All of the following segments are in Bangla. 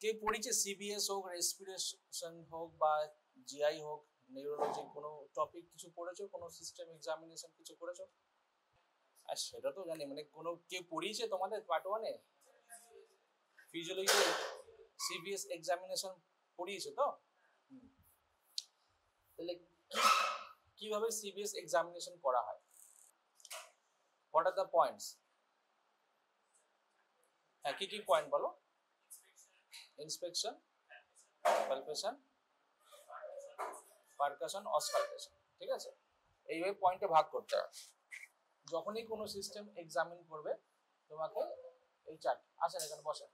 কে পড়েছে সিবিএস হোক, রেসপিরেশন হোক বা জিআই হোক, নিউরোলজি কোনো টপিক কিছু পড়েছো, কোনো সিস্টেম এক্সামিনেশন কিছু করেছো? আর সেটা তো জানি, মানে কোনো কে পড়িয়েছে তোমাদের পার্ট 1 এ ফিজিওলজি সিবিএস এক্সামিনেশন পড়িয়েছে তো? তাহলে কিভাবে সিবিএস এক্সামিনেশন করা হয়? What are the points? হ্যাঁ, কি কি পয়েন্ট বলো? ইন্সপেকশন, পালপেশন, পারকাশন, অসকালপেশন, ঠিক আছে? এইভাবে পয়েন্টে ভাগ করতে হয়। যখনই কোনো সিস্টেম এক্সামিন করবে তোমাকে এই চারটে, আসেন এখানে বসেন,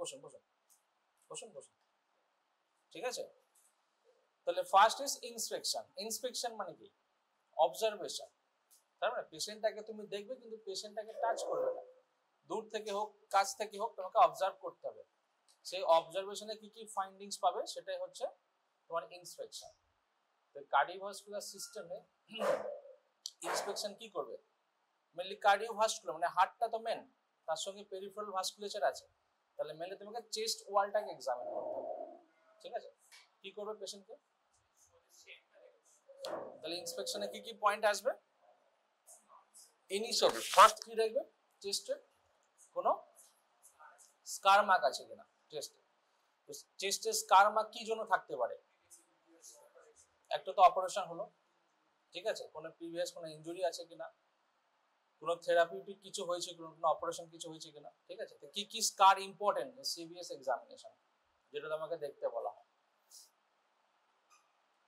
বসুন বসুন বসুন বসুন, ঠিক আছে? তাহলে ফার্স্ট ইজ ইন্সপেকশন। ইন্সপেকশন মানে কি? অবজারভেশন। তার মানে পেশেন্টটাকে তুমি দেখবে কিন্তু পেশেন্টটাকে টাচ করবে না, দূর থেকে হোক কাছ থেকে হোক তোমাকে অবজার্ভ করতে হবে। সেই অবজারভেশনে কি কি ফাইন্ডিংস পাবে সেটাই হচ্ছে তোমার ইন্সপেকশন। তো কার্ডিওভাস্কুলার সিস্টেমে ইন্সপেকশন কি করবে? মেনলি কার্ডিওভাস্কুলার মানে হার্টটা তো মেন, তার সঙ্গে পেরিফেরাল ভাস্কুলেচার আছে, তাহলে মেনলি তোমাকে চেস্ট ওয়ালটাকে এক্সামিন করতে হবে, ঠিক আছে? কি করবে পেশেন্টকে? তাহলে ইন্সপেকশনে কি কি পয়েন্ট আসবে? ইনিশিয়ালি ফার্স্ট কি দেখবে? চেস্টে কোনো স্কার মার্ক আছে কিনা চেস্টে। চেস্টে স্কার মার্ক কি জন্য থাকতে পারে? একটা তো অপারেশন হলো, ঠিক আছে, কোনো প্রিভিয়াস কোনো ইনজুরি আছে কিনা, কোনো থেরাপিউটিক কিছু হয়েছে, কোনো অপারেশন কিছু হয়েছে কিনা, ঠিক আছে? তো কি কি স্কার ইম্পর্টেন্ট সিবিএস এক্সামিনেশন, যেটা তোমাকে দেখতে বলা হয়।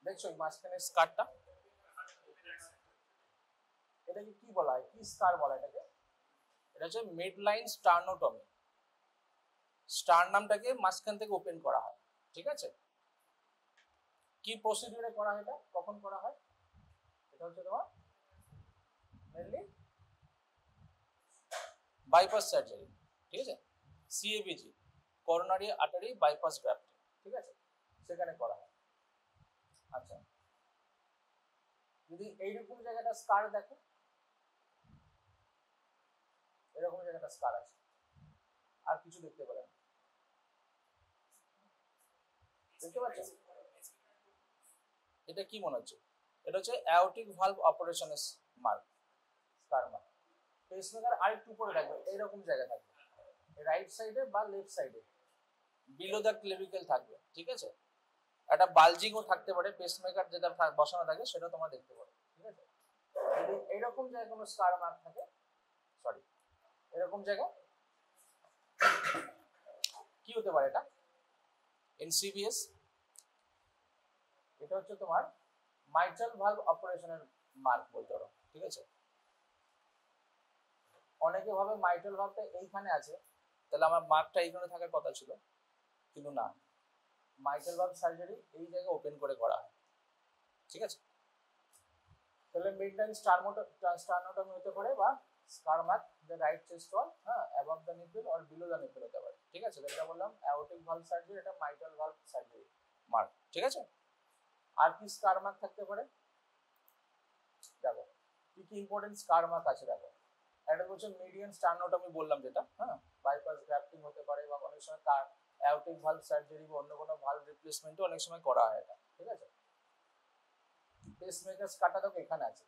দেখছো এই মাঝখানের স্কারটা, এটাকে কি বলা হয়, কি স্কার বলা এটাকে? এটা হচ্ছে মিডলাইন স্টার্নোটমি। স্টারনামটাকে মাঝখান থেকে ওপেন করা হয়, ঠিক আছে? কি প্রসিডিউরে করা হয় এটা, কখন করা হয়? এটা হচ্ছে তোমার মেনলি বাইপাস সার্জারি, ঠিক আছে? CABG, coronary artery bypass grafting, ঠিক আছে, সেখানে করা হয়। আচ্ছা, যদি এইরকম জায়গাটা স্কার দেখো, এরকম জায়গাটা স্কার আছে, আর কিছু দেখতে পারেন, দেখতে পাচ্ছেন? এটা কি মনে হচ্ছে? এটা হচ্ছে অ্যাওর্টিক ভালভ অপারেশনের মার্ক, স্কার মার্ক। পেসমেকার আরেকটু উপরে থাকবে, এইরকম জায়গা থাকবে, রাইট সাইডে বা লেফট সাইডে বিলো দ্য ক্লেভিকেল থাকবে, ঠিক আছে? একটা বালজিংও থাকতে পারে, পেসমেকার যেটা বসানো থাকে সেটা তোমরা দেখতে পারো, ঠিক আছে? যদি এইরকম জায়গায় কোনো স্কার মার্ক থাকে, সরি এরকম জায়গা, কি হতে পারে এটা? এনসিবিএস, এটা হচ্ছে তোমার মাইট্রাল ভালভ অপারেশনের মার্ক বলতে পারো, ঠিক আছে? অনেকে ভাবে মাইট্রাল ভালভটা এইখানে আছে, তাহলে আমার মার্কটা এইখানে থাকার কথা ছিল, কিন্তু না, মাইট্রাল ভালভ সার্জারি এই জায়গায় ওপেন করে করা হয়, ঠিক আছে? তাহলে মিডলাইন স্টার্নোটমি হতে পারে বা স্কার মার্ক দ্য রাইট চেস্ট ওয়াল, হ্যাঁ, above the nipple or below the nipple হতে পারে, ঠিক আছে? যেটা বললাম অ্যাওর্টিক ভালভ সার্জারি, এটা মাইট্রাল ভালভ সার্জারি মার্ক, ঠিক আছে? আর কি স্কার মার্ক থাকতে পারে দেখো, কি কি ইম্পর্টেন্ট স্কার মার্ক আছে দেখো। একটা হচ্ছে মিডিয়ান স্টার্নোটমি বললাম যেটা, হ্যাঁ, বাইপাস গ্রাফটিং হতে পারে, বা অনেক সময় অ্যাওর্টিক ভালভ সার্জারি বা অন্য কোনো ভালভ রিপ্লেসমেন্টও অনেক সময় করা হয় এটা, ঠিক আছে? পেসমেকার স্কারটা দেখো এখানে আছে,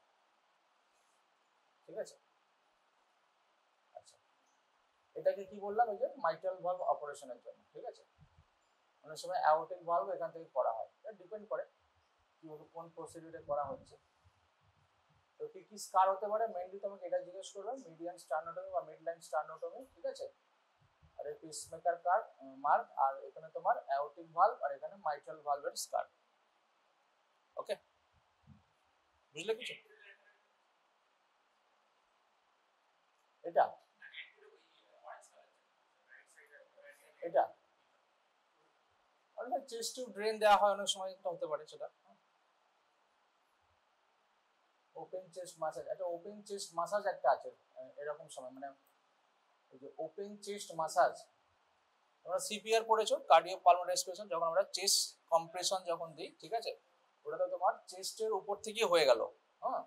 ঠিক আছে? আচ্ছা, এটাকে কি বললাম, এই যে মাইট্রাল ভালভ অপারেশনের জন্য, ঠিক আছে? অনেক সময় অ্যাওর্টিক ভালভ এখান থেকে করা হয়, এটা ডিপেন্ড করে কিভাবে কোন প্রসিডিউরে করা হচ্ছে। তো কি কি স্কার হতে পারে মেইনলি তোমাকে এটা জিজ্ঞেস করবে, মিডিয়ান স্টার্নোটমি বা মিডলাইন স্টার্নোটমি, ঠিক আছে? আর এই পেসমেকার মার্ক, আর এখানে তোমার অ্যাওর্টিক ভালভ, আর এখানে মাইট্রাল ভালভের স্কার। ওকে, বুঝলে কিছু? এটা এটা অনেক চেস্ট টিউব ড্রেন দেওয়া হয়, অনেক সময় এটা হতে পারে, সেটা ওপেন চেস্ট মাসাজ। একটা ওপেন চেস্ট মাসাজ একটা আছে এরকম সময়, মানে এই যে ওপেন চেস্ট মাসাজ, তোমরা সিপিআর পড়েছো, কার্ডিও পালমোনারি রেসপিরেশন, যখন আমরা চেস্ট কম্প্রেশন যখন দিই, ঠিক আছে, ওটা তো তোমার চেস্টের উপর থেকে হয়ে গেল, হ্যাঁ,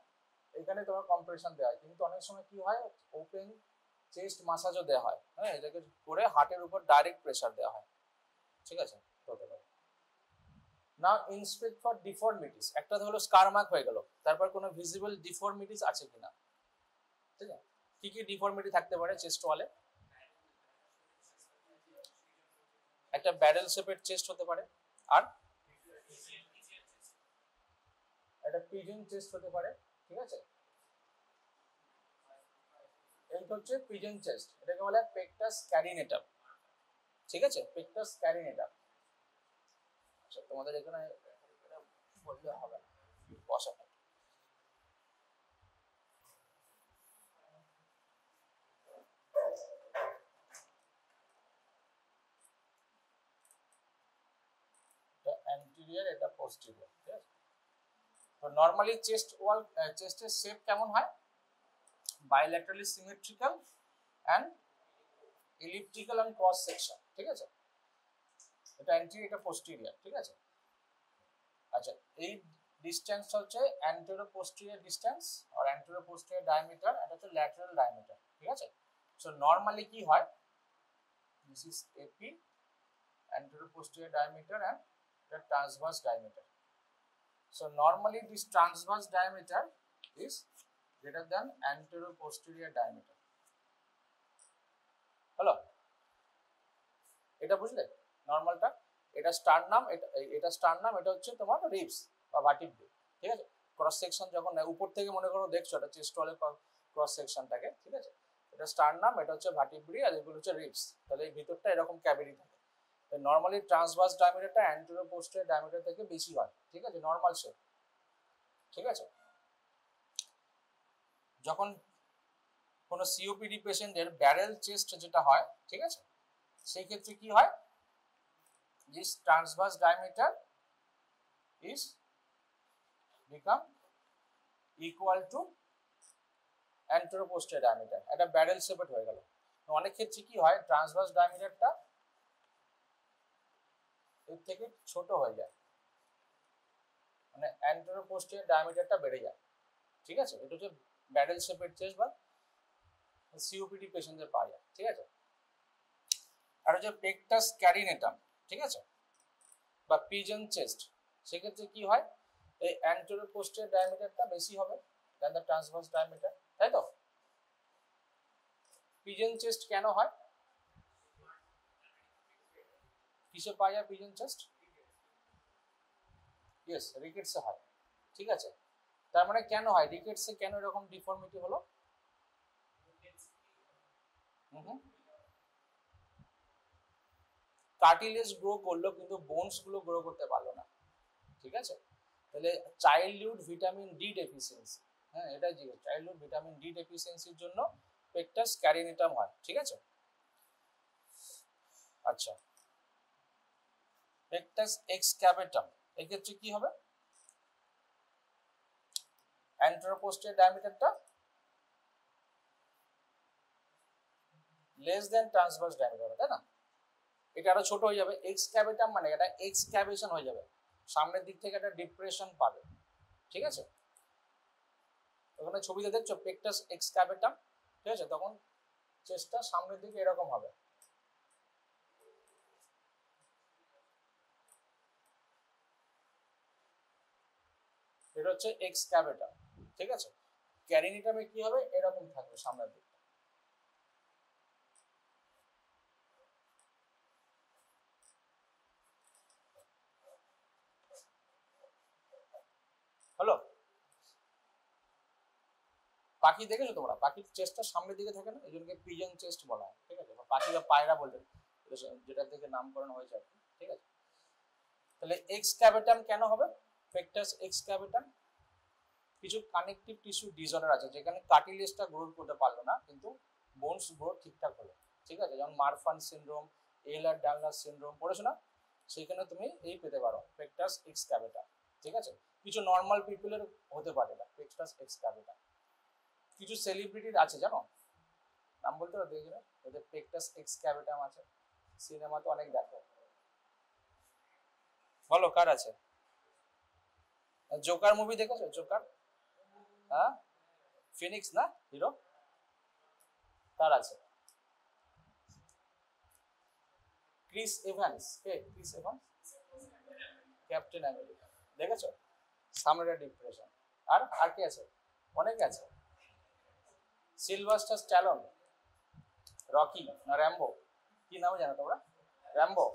এখানে তোমার কম্প্রেশন দেওয়া হয়, কিন্তু অনেক সময় কি হয়, ওপেন চেস্ট মাসাজও দেওয়া হয়, হ্যাঁ, এটাকে করে হার্টের উপর ডাইরেক্ট প্রেসার দেওয়া হয়, ঠিক আছে, হতে পারে। নাও ইন্সপেক্ট ফর ডিফর্মিটিস, একটা হলো স্কার মার্ক হয়ে গেল, তারপর কোনো ভিজিবল ডিফর্মিটিস আছে কিনা, ঠিক আছে, কি কি ডিফর্মিটি থাকতে পারে চেস্ট ওয়ালে? একটা ব্যারেল শেপের চেস্ট হতে পারে, আর একটা পিজন চেস্ট হতে পারে, ঠিক আছে, এইটা হচ্ছে পিজন চেস্ট, এটাকে বলে পেকটাস ক্যারিনেটাম, ঠিক আছে, পেকটাস ক্যারিনেটাম। আচ্ছা, তোমাদের এখানে বললে হবে না, বসা অ্যান্টেরিয়র, এটা পোস্টেরিয়র, ঠিক আছে। তো নরমালি চেস্ট ওয়াল, চেস্টের শেপ কেমন হয়? bilaterally symmetrical and elliptical and cross section, ঠিক আছে, এটা অ্যান্টেরিয়র, এটা পোস্টেরিয়র, ঠিক আছে। আচ্ছা, এই ডিসটেন্সটা হচ্ছে অ্যান্টেরো পোস্টেরিয়র ডিসটেন্স আর অ্যান্টেরো পোস্টেরিয়র ডায়ামিটার, এটা হচ্ছে ল্যাটারাল ডায়ামিটার, ঠিক আছে। সো নরমালি কি হয়, this is AP antero posterior diameter and the transverse diameter. So normally this transverse diameter is greater than anterior-posterior diameter. হলো, এটা বুঝলে নরমালটা? এটা স্টারনাম, এটা স্টারনাম, এটা হচ্ছে তোমার রিবস বা ভার্টিব্রে, ঠিক আছে। ক্রস সেকশন যখন উপর থেকে মনে করো দেখছো, এটা চেস্ট ওয়ালের ক্রস সেকশনটাকে, ঠিক আছে, এটা স্টারনাম, এটা হচ্ছে ভার্টিব্রে, আর এগুলো হচ্ছে রিবস। তাহলে এই ভিতরটা এরকম ক্যাভিটি থাকে। নরমালি ট্রান্সভার্স ডায়ামিটারটা অ্যান্টেরিয়র পোস্টেরিয়র ডায়ামিটার থেকে বেশি হয়, ঠিক আছে, নরমাল শেপ, ঠিক আছে। যখন কোনো সিওপিডি পেশেন্টের ব্যারেল চেস্ট যেটা হয়, ঠিক আছে, সেই ক্ষেত্রে কি হয়, this transverse diameter is become equal to anterior posterior diameter, এটা ব্যারেল শেপেড হয়ে গেল। অনেক ক্ষেত্রে কি হয়, ট্রান্সভার্স ডায়ামিটারটা এর থেকে ছোট হয়ে যায়, মানে anterior posterior ডায়ামিটারটা বেড়ে যায়, ঠিক আছে, এটা হচ্ছে ব্যারেল শেপেড চেস্ট বা সিওপিডি পেশেন্টদের পাওয়া যায়, ঠিক আছে। আর হচ্ছে পেকটাস ক্যারিনেটাম, ঠিক আছে, বা পিজন চেস্ট, সেক্ষেত্রে কি হয়, এই অ্যান্টেরিয়র পোস্টেরিয়র ডায়ামিটারটা বেশি হবে দ্যান দ্য ট্রান্সভার্স ডায়ামিটার, তাই তো। পিজন চেস্ট কেন হয়, কিসে পাওয়া যায় পিজন চেস্ট? ইয়েস, রিকেটসে হয়, ঠিক আছে। তার মানে কেন হয় রিকেটসে, কেন এরকম ডিফর্মিটি হলো? কার্টিলেজ গ্রো করলো কিন্তু বোনস গুলো গ্রো করতে পারলো না, ঠিক আছে। তাহলে চাইল্ডহুড ভিটামিন ডি ডেফিসিয়েন্সি, হ্যাঁ, এটা জিজ্ঞেস, চাইল্ডহুড ভিটামিন ডি ডেফিসিয়েন্সির জন্য পেকটাস ক্যারিনেটাম হয়, ঠিক আছে। আচ্ছা, পেকটাস এক্সক্যাভেটাম, এক্ষেত্রে কি হবে, অ্যান্টেরিয়র পোস্টেরিয়র ডায়ামিটারটা লেস দেন ট্রান্সভার্স ডায়ামিটার, তাই না। এটা আরো ছোট হয়ে যাবে, এক্সক্যাভেটাম মানে এটা এক্সক্যাভেশন হয়ে যাবে, সামনের দিক থেকে একটা ডিপ্রেশন পাবে, ঠিক আছে। ওখানে ছবিতে দেখছো পেকটাস এক্সক্যাভেটাম, ঠিক আছে, তখন চেস্টটা সামনের দিকে এরকম হবে, এটা হচ্ছে এক্সক্যাভেটাম, ঠিক আছে। ক্যারিনেটামে কি হবে, এরকম থাকবে সামনের দিকে। হলো, পাখি দেখেছো তোমরা, পাখির চেস্টটা সামনের দিকে থাকে না, এই জন্য পিজন চেস্ট বলা হয়, ঠিক আছে, পাখিরা পায়রা বলতে যেটা থেকে নামকরণ হয়েছে, ঠিক আছে। তাহলে এক্সক্যাভেটাম কেন হবে, পেকটাস এক্সক্যাভেটাম, কিছু কানেকটিভ টিস্যু ডিসঅর্ডার আছে যেখানে কার্টিলেজটা গ্রো করতে পারলো না কিন্তু বোনস গ্রো ঠিকঠাক হলো, ঠিক আছে, যেমন মারফান সিনড্রোম, এহলার ডানলাস সিনড্রোম, পড়েছো না, সেখানে তুমি এই পেতে পারো পেকটাস এক্সক্যাভেটাম, ঠিক আছে। কিছু নর্মাল পিপলের হতে পারে না পেকটাস এক্সক্যাভেটাম। কিছু সেলিব্রিটির আছে জানো, নাম বলতে পারো দেখবে, ওদের পেকটাস এক্সক্যাভেটাম আছে, সিনেমা তো অনেক দেখো, বলো কার আছে? জোকার মুভি দেখেছো, জোকার, হ্যাঁ, ফিনিক্স না হিরো, তার আছে। ক্রিস এভান্স, কে ক্রিস এভান্স? ক্যাপ্টেন আমেরিকা, দেখেছো? সামনে ডিপ্রেশন। আর আর কি আছে? অনেক আছে। সিলভাস্টার স্ট্যালোন, রকি না র্যাম্বো, কি নামে জানো তোমরা? র্যাম্বো,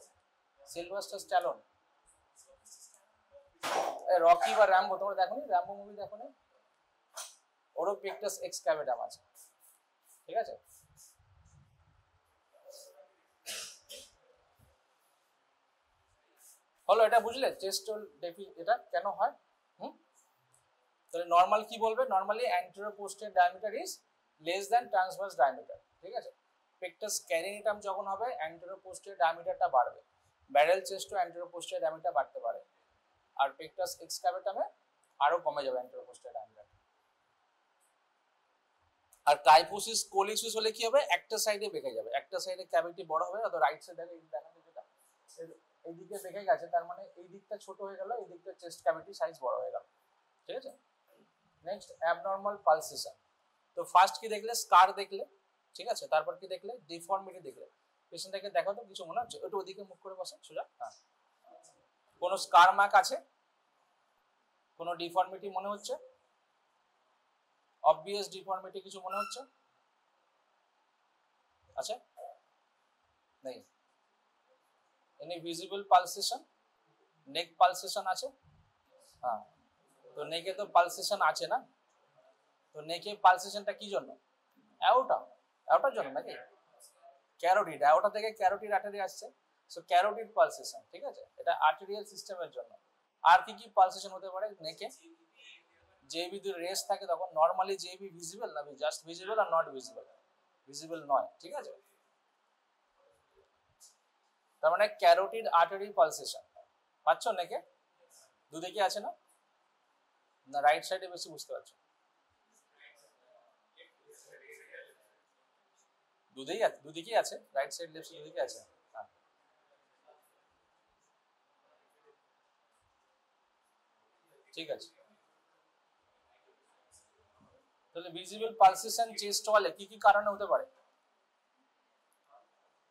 সিলভাস্টার স্ট্যালোন, রকি বা র্যাম্বো, তোমরা দেখোনি? র্যাম্বো মুভি দেখোনি? ওরও পিকটাস এক্সক্যাভেটাম আছে, ঠিক আছে? হলো, এটা বুঝলে চেস্ট ডেফি এটা কেন হয়? তাহলে নর্মাল কি বলবে? নর্মালি অ্যান্টেরিয়র পোস্টের diameter is less than transverse diameter, ঠিক আছে? পেকটাস ক্যারিনিটাম যখন হবে অ্যান্টেরিয়র পোস্টের ডায়ামিটারটা বাড়বে, ব্যারেল চেস্টও অ্যান্টেরিয়র পোস্টের ডায়ামিটার বাড়তে পারে, আর পেকটাস এক্সক্যাভেটামে আরো কমে যাবে অ্যান্টেরিয়র পোস্টের ডায়ামিটার। আর কাইফোসিস কোলিসিস হলে কি হবে? একটা সাইডে বেঁকে যাবে, একটা সাইডে ক্যাভিটি বড় হবে, অথবা রাইট সাইডে দেখানো যেটা এইদিকে বেঁকে গেছে, তার মানে এই দিকটা ছোট হয়ে গেল, এই দিকটা চেস্ট ক্যাভিটি সাইজ বড় হয়ে গেল, ঠিক আছে? Next abnormal pulsation. তো ফার্স্ট কি দেখলে? স্কার দেখলে, ঠিক আছে? তারপর কি দেখলে? ডিফর্মিটি দেখলে। পেশেন্টটাকে দেখো তো, কিছু মনে হচ্ছে? একটু ওদিকে মুখ করে বসে সোজা। হ্যাঁ, কোনো স্কার মার্ক আছে? কোনো ডিফর্মিটি মনে হচ্ছে? অবভিয়াস ডিফর্মিটি কিছু মনে হচ্ছে? আচ্ছা, নেই। Any visible pulsation? Neck pulsation আছে? হ্যাঁ, তো নেকে তো পালসেশন আছে না? তো নেকে পালসেশনটা কি জন্য? অ্যাওটা, অ্যাওটার জন্য নাকি? ক্যারোটিড, অ্যাওটা থেকে ক্যারোটিড আর্টারি আসছে, সো ক্যারোটিড পালসেশন, ঠিক আছে? এটা আর্টেরিয়াল সিস্টেমের জন্য। আর কি কি পালসেশন হতে পারে নেকে? জেবি যদি রেস থাকে তখন নরমালি জেবি ভিজিবল না just visible are not visible? Visible নয়, ঠিক আছে? তার মানে ক্যারোটিড আর্টারি পালসেশন পাচ্ছ নেকে? দুদিকে আছে না? না রাইট সাইডে বেশি বুঝতে পারছো? দুদিকেই আছে, রাইট সাইড লেফট সাইড দুদিকে আছে। হ্যাঁ, ঠিক আছে। তাহলে ভিজিবল পালসেশন চেস্ট ওয়ালে কি কি কারণে হতে পারে?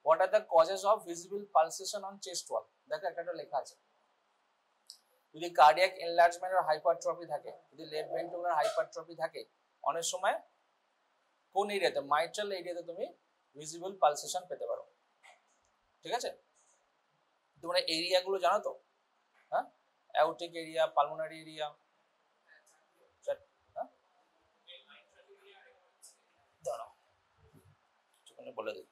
What are the causes of visible pulsation on chest wall? দেখো একটা লেখা আছে। যদি কার্ডিয়াক এনলার্জমেন্ট আর হাইপারট্রফি থাকে, যদি লেফট ভেন্ট্রিকুলার হাইপারট্রফি থাকে, অনেক সময় কোন এরিয়াতে? মাইট্রাল এরিয়াতে তুমি ভিজিবল পালসেশন পেতে পারো, ঠিক আছে? তোমরা এরিয়াগুলো জানো তো? হ্যাঁ, অ্যাওটিক এরিয়া, পালমোনারি এরিয়া, হ্যাঁ দাঁড়াও বলে দিই।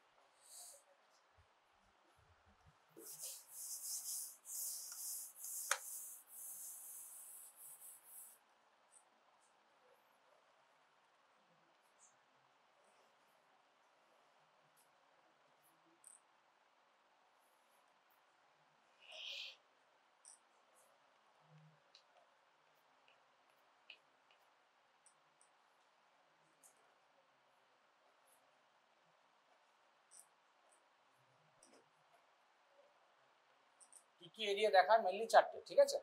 কি কি এরিয়া দেখায়? মেনলি চারটে, ঠিক আছে?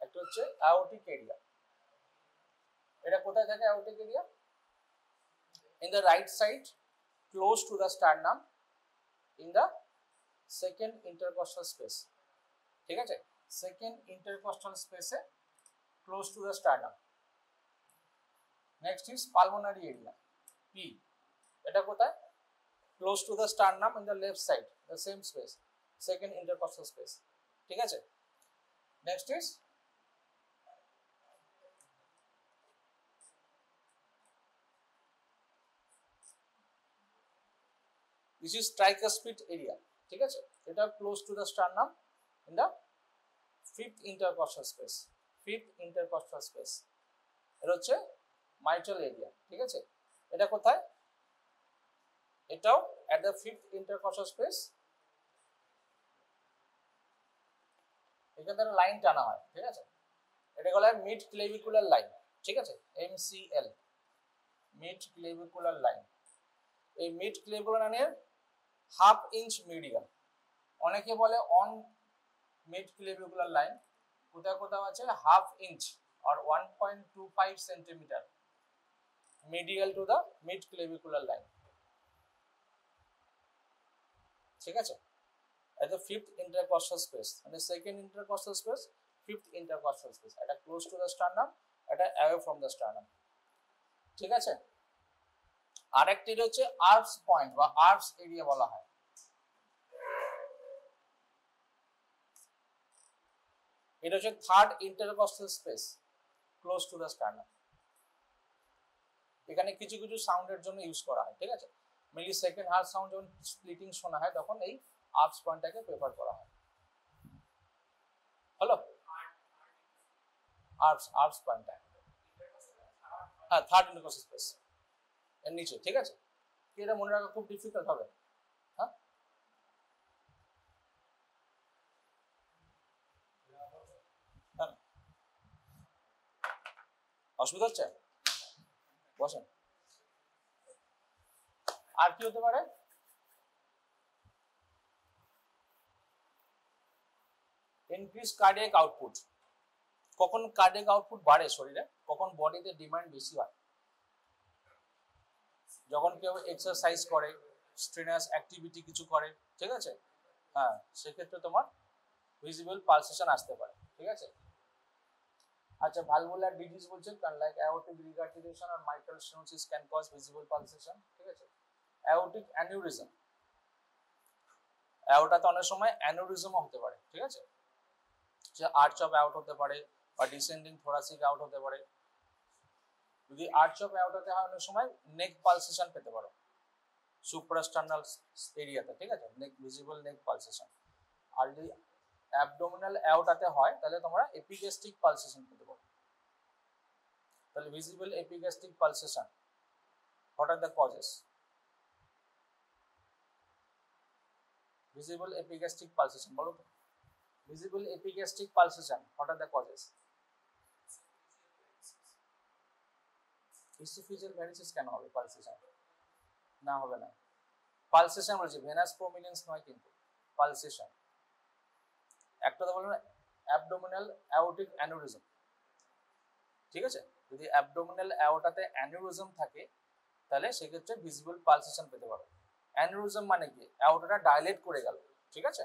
একটা হচ্ছে অ্যাওটিক এরিয়া। এটা কোথায় থাকে aortic area? In the right side close to the sternum, in the second intercostal space, ঠিক আছে? সেকেন্ড ইন্টারকস্টাল স্পেসে close to the sternum. Next is pulmonary area, P. এটা কোথায়? Close to the sternum in the left side, the same space, second intercostal space, ঠিক আছে? Next is this is tricuspid area, ঠিক আছে? এটা close to the sternum in the fifth intercostal space, fifth intercostal space. এটা হচ্ছে মাইট্রাল এরিয়া, ঠিক আছে? এটা কোথায়? এটাও at the fifth intercostal space। এখান থেকে লাইন টানা হয়, ঠিক আছে? এটা বলা হয় মিড ক্লেভিকুলার লাইন, ঠিক আছে? MCL, mid clavicular line. এই মিড ক্লেভিকুলার লাইনের হাফ ইঞ্চ মিডিয়াল, অনেকে বলে অন মিড ক্লেভিকুলার লাইন, কোথাও কোথাও আছে half inch or 1.25 centimetre medial to the mid clavicular line. ঠিক আছে, এটা ফিফথ ইন্টারকস্টাল স্পেস, মানে second intercostal space, fifth intercostal space, এটা ক্লোজ টু দ্য স্টার্নাম, এটা অ্যাওয়ে ফ্রম দ্য স্টার্নাম। ঠিক আছে, আরেকটি হচ্ছে আর্পস পয়েন্ট বা আর্পস এরিয়া বলা হয়। এটা হচ্ছে third intercostal space close to the sternum. এখানে কিছু কিছু সাউন্ডের জন্য ইউজ করা হয়। ঠিক আছে, মিলি সেকেন্ড হার্ট সাউন্ড যখন স্প্লিটিং শোনা হয় তখন এই আর্পস পয়েন্টটাকে প্রেফার করা হয়। হলো আর্পস পয়েন্টটা, হ্যাঁ থার্ড ইন্টারকস্টাল স্পেস এর নিচে। ঠিক আছে, কি এটা মনে রাখা খুব ডিফিকাল্ট হবে? হ্যাঁ, অসুবিধা হচ্ছে? বসেন। আর কি হতে পারে? Increase cardiac output. কখন কার্ডিয়াক আউটপুট বাড়ে শরীরে, কখন বডিতে ডিমান্ড বেশি হয়? যখন কেউ এক্সারসাইজ করে, স্ট্রেনাস অ্যাক্টিভিটি কিছু করে, ঠিক আছে, হ্যাঁ সেক্ষেত্রে তোমার ভিজিবল পালসেশন আসতে পারে। ঠিক আছে, আচ্ছা ভালভুলার ডিজিজ বলছে, কারণ লাইক অ্যাওর্টিক রিগার্ডিটেশন আর mitral stenosis can cause visible pulsation. ঠিক আছে, অ্যাওর্টিক অ্যানিউরিজম, অ্যাওর্টাতে অনেক সময় অ্যানিউরিজমও হতে পারে। ঠিক আছে, যে আর্চ অফ অ্যাওর্ট হতে পারে বা ডিসেন্ডিং থোরাসিক আউট হতে পারে। যদি আর্চ অফ অ্যাওর্টাতে হয় অনেক সময় নেক পালসেশন পেতে পারো সুপ্রাস্টার্নাল এরিয়াতে। ঠিক আছে, নেক ভিজিবল নেক পালসেশন। আর যদি অ্যাবডোমিনাল অ্যাওর্টাতে হয় তাহলে তোমরা এপিগ্যাস্ট্রিক পালসেশন পেতে পারো। তাহলে visible epigastric pulsation, what are the causes? Visible epigastric pulsation বলো তো, visible epigastric pulsation, what are the causes? Oesophageal varices কেন হবে পালসেশন? না হবে না, পালসেশন বলছি, ভেনাস প্রমিনেন্স নয় কিন্তু পালসেশন। একটা তো বললাম অ্যাবডোমিনাল অ্যাওর্টিক অ্যানিউরিজম। ঠিক আছে, যদি অ্যাবডোমিনাল অ্যাওর্টাতে অ্যানিউরিজম থাকে তাহলে সেক্ষেত্রে ভিজিবল পালসেশন পেতে পারো। অ্যানিউরিজম মানে কি? অ্যাওর্টাটা ডাইলেট করে গেল। ঠিক আছে,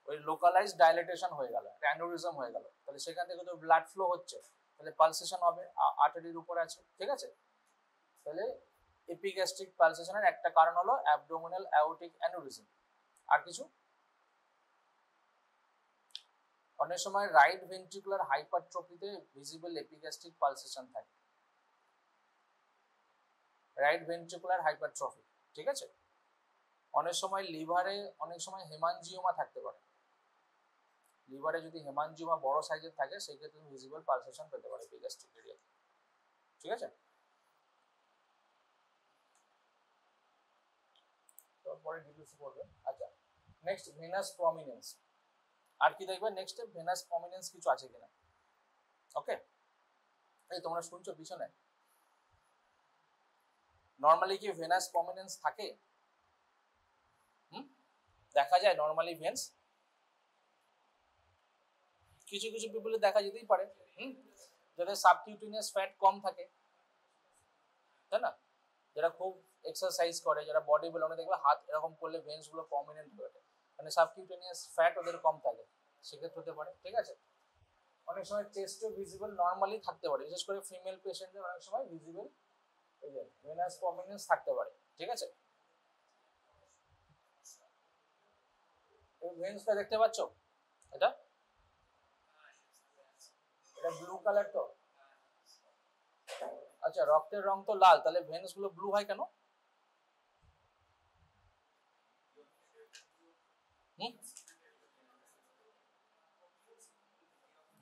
ওই লোকালাইজ ডাইলেটেশন হয়ে গেল, অ্যানিউরিজম হয়ে গেল, তাহলে সেখান থেকে তো ব্লাড ফ্লো হচ্ছে, তাহলে পালসেশন হবে, আর্টারির উপর আছে। ঠিক আছে, তাহলে এপিগ্যাস্ট্রিক পালসেশনের একটা কারণ হলো অ্যাবডোমিনাল অ্যাওর্টিক অ্যানিউরিজম। আর কিছু? অনেক সময় রাইট ভেন্ট্রিকুলার হাইপারট্রফিতে ভিজিবল এপিগ্যাস্ট্রিক পালসেশন থাকে, রাইট ভেন্ট্রিকুলার হাইপারট্রফি। ঠিক আছে, অনেক সময় লিভারে অনেক সময় হেমানজিওমা থাকতে পারে, লিভারে যদি হেমানজিওমা বড় সাইজের থাকে সেই ক্ষেত্রে ভিজিবল পালসেশন পেতে পারে এপিগ্যাস্ট্রিক এরিয়া। ঠিক আছে, তারপরে ডিটেইলস পড়বে। আচ্ছা, নেক্সট ভেনাস প্রমিনেন্স। আর কি দেখবে নেক্সট? ভেনাস প্রমিনেন্স কিছু আছে কিনা। ওকে, এই তোমরা শুনছো পিছনে? নরমালি কি ভেনাস প্রমিনেন্স থাকে? দেখা যায় নরমালি ভেন্স? কিছু কিছু পিপলে দেখা যেতেই পারে, যাদের সাবকিউটেনিয়াস ফ্যাট কম থাকে, তাই না, যারা খুব এক্সারসাইজ করে, যারা বডি বিল্ডার, দেখবে হাত এরকম করলে ভেন্স গুলো প্রমিনেন্ট হয়ে ওঠে, মানে সাবকিউটেনিয়াস ফ্যাট ওদের কম থাকে, সেক্ষেত্রে হতে পারে। ঠিক আছে, অনেক সময় চেস্টও ভিজিবল নরমালি থাকতে পারে, বিশেষ করে ফিমেল পেশেন্টদের অনেক সময় ভিজিবল এই যে ভেনাস প্রমিনেন্স থাকতে পারে। ঠিক আছে, এই ভেন্সটা দেখতে পাচ্ছ, এটা এটা ব্লু কালার তো। আচ্ছা, রক্তের রং তো লাল, তাহলে ভেন্স গুলো ব্লু হয় কেন?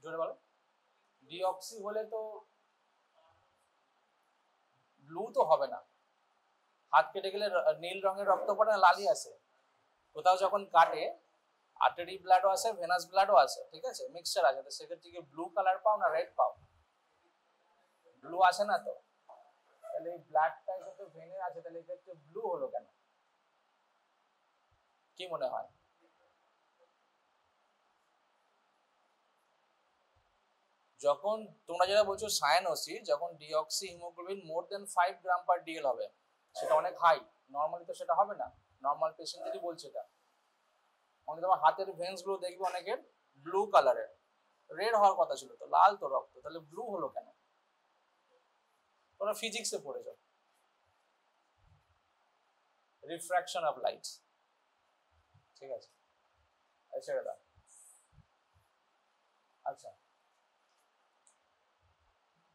জোরে বলো। ডিঅক্সি হলে তো ব্লু তো হবে না, হাত কেটে গেলে নীল রঙের রক্ত পড়ে না, লালই আসে। কোথাও যখন কাটে আর্টারি ব্লাডও আসে, ভেনাস ব্লাডও আসে। ঠিক আছে, মিক্সচার আছে, তো সেক্ষেত্রে কি ব্লু কালার পাও না রেড পাও? ব্লু আসে না তো, তাহলে এই ব্লাডটা তো ভেনে আছে, তাহলে এক্ষেত্রে ব্লু হলো কেন? কি মনে হয়? যখন তোমরা যেটা বলছো সায়ানোসিস, যখন ডিঅক্সি হিমোগ্লোবিন মোর দেন 5 গ্রাম পার ডিএল হবে, সেটা অনেক হাই, নর্মালি তো সেটা হবে না, নর্মাল পেশেন্টদেরই বলছে এটা। মানে তোমার হাতের ভেন্স গুলো দেখবে অনেকের ব্লু কালারের, রেড হওয়ার কথা ছিল তো, লাল তো রক্ত, তাহলে ব্লু হলো কেন? তোমরা ফিজিক্সে পড়েছ, রিফ্র্যাকশন অফ লাইট। ঠিক আছে, ছেড়ে দাও। আচ্ছা,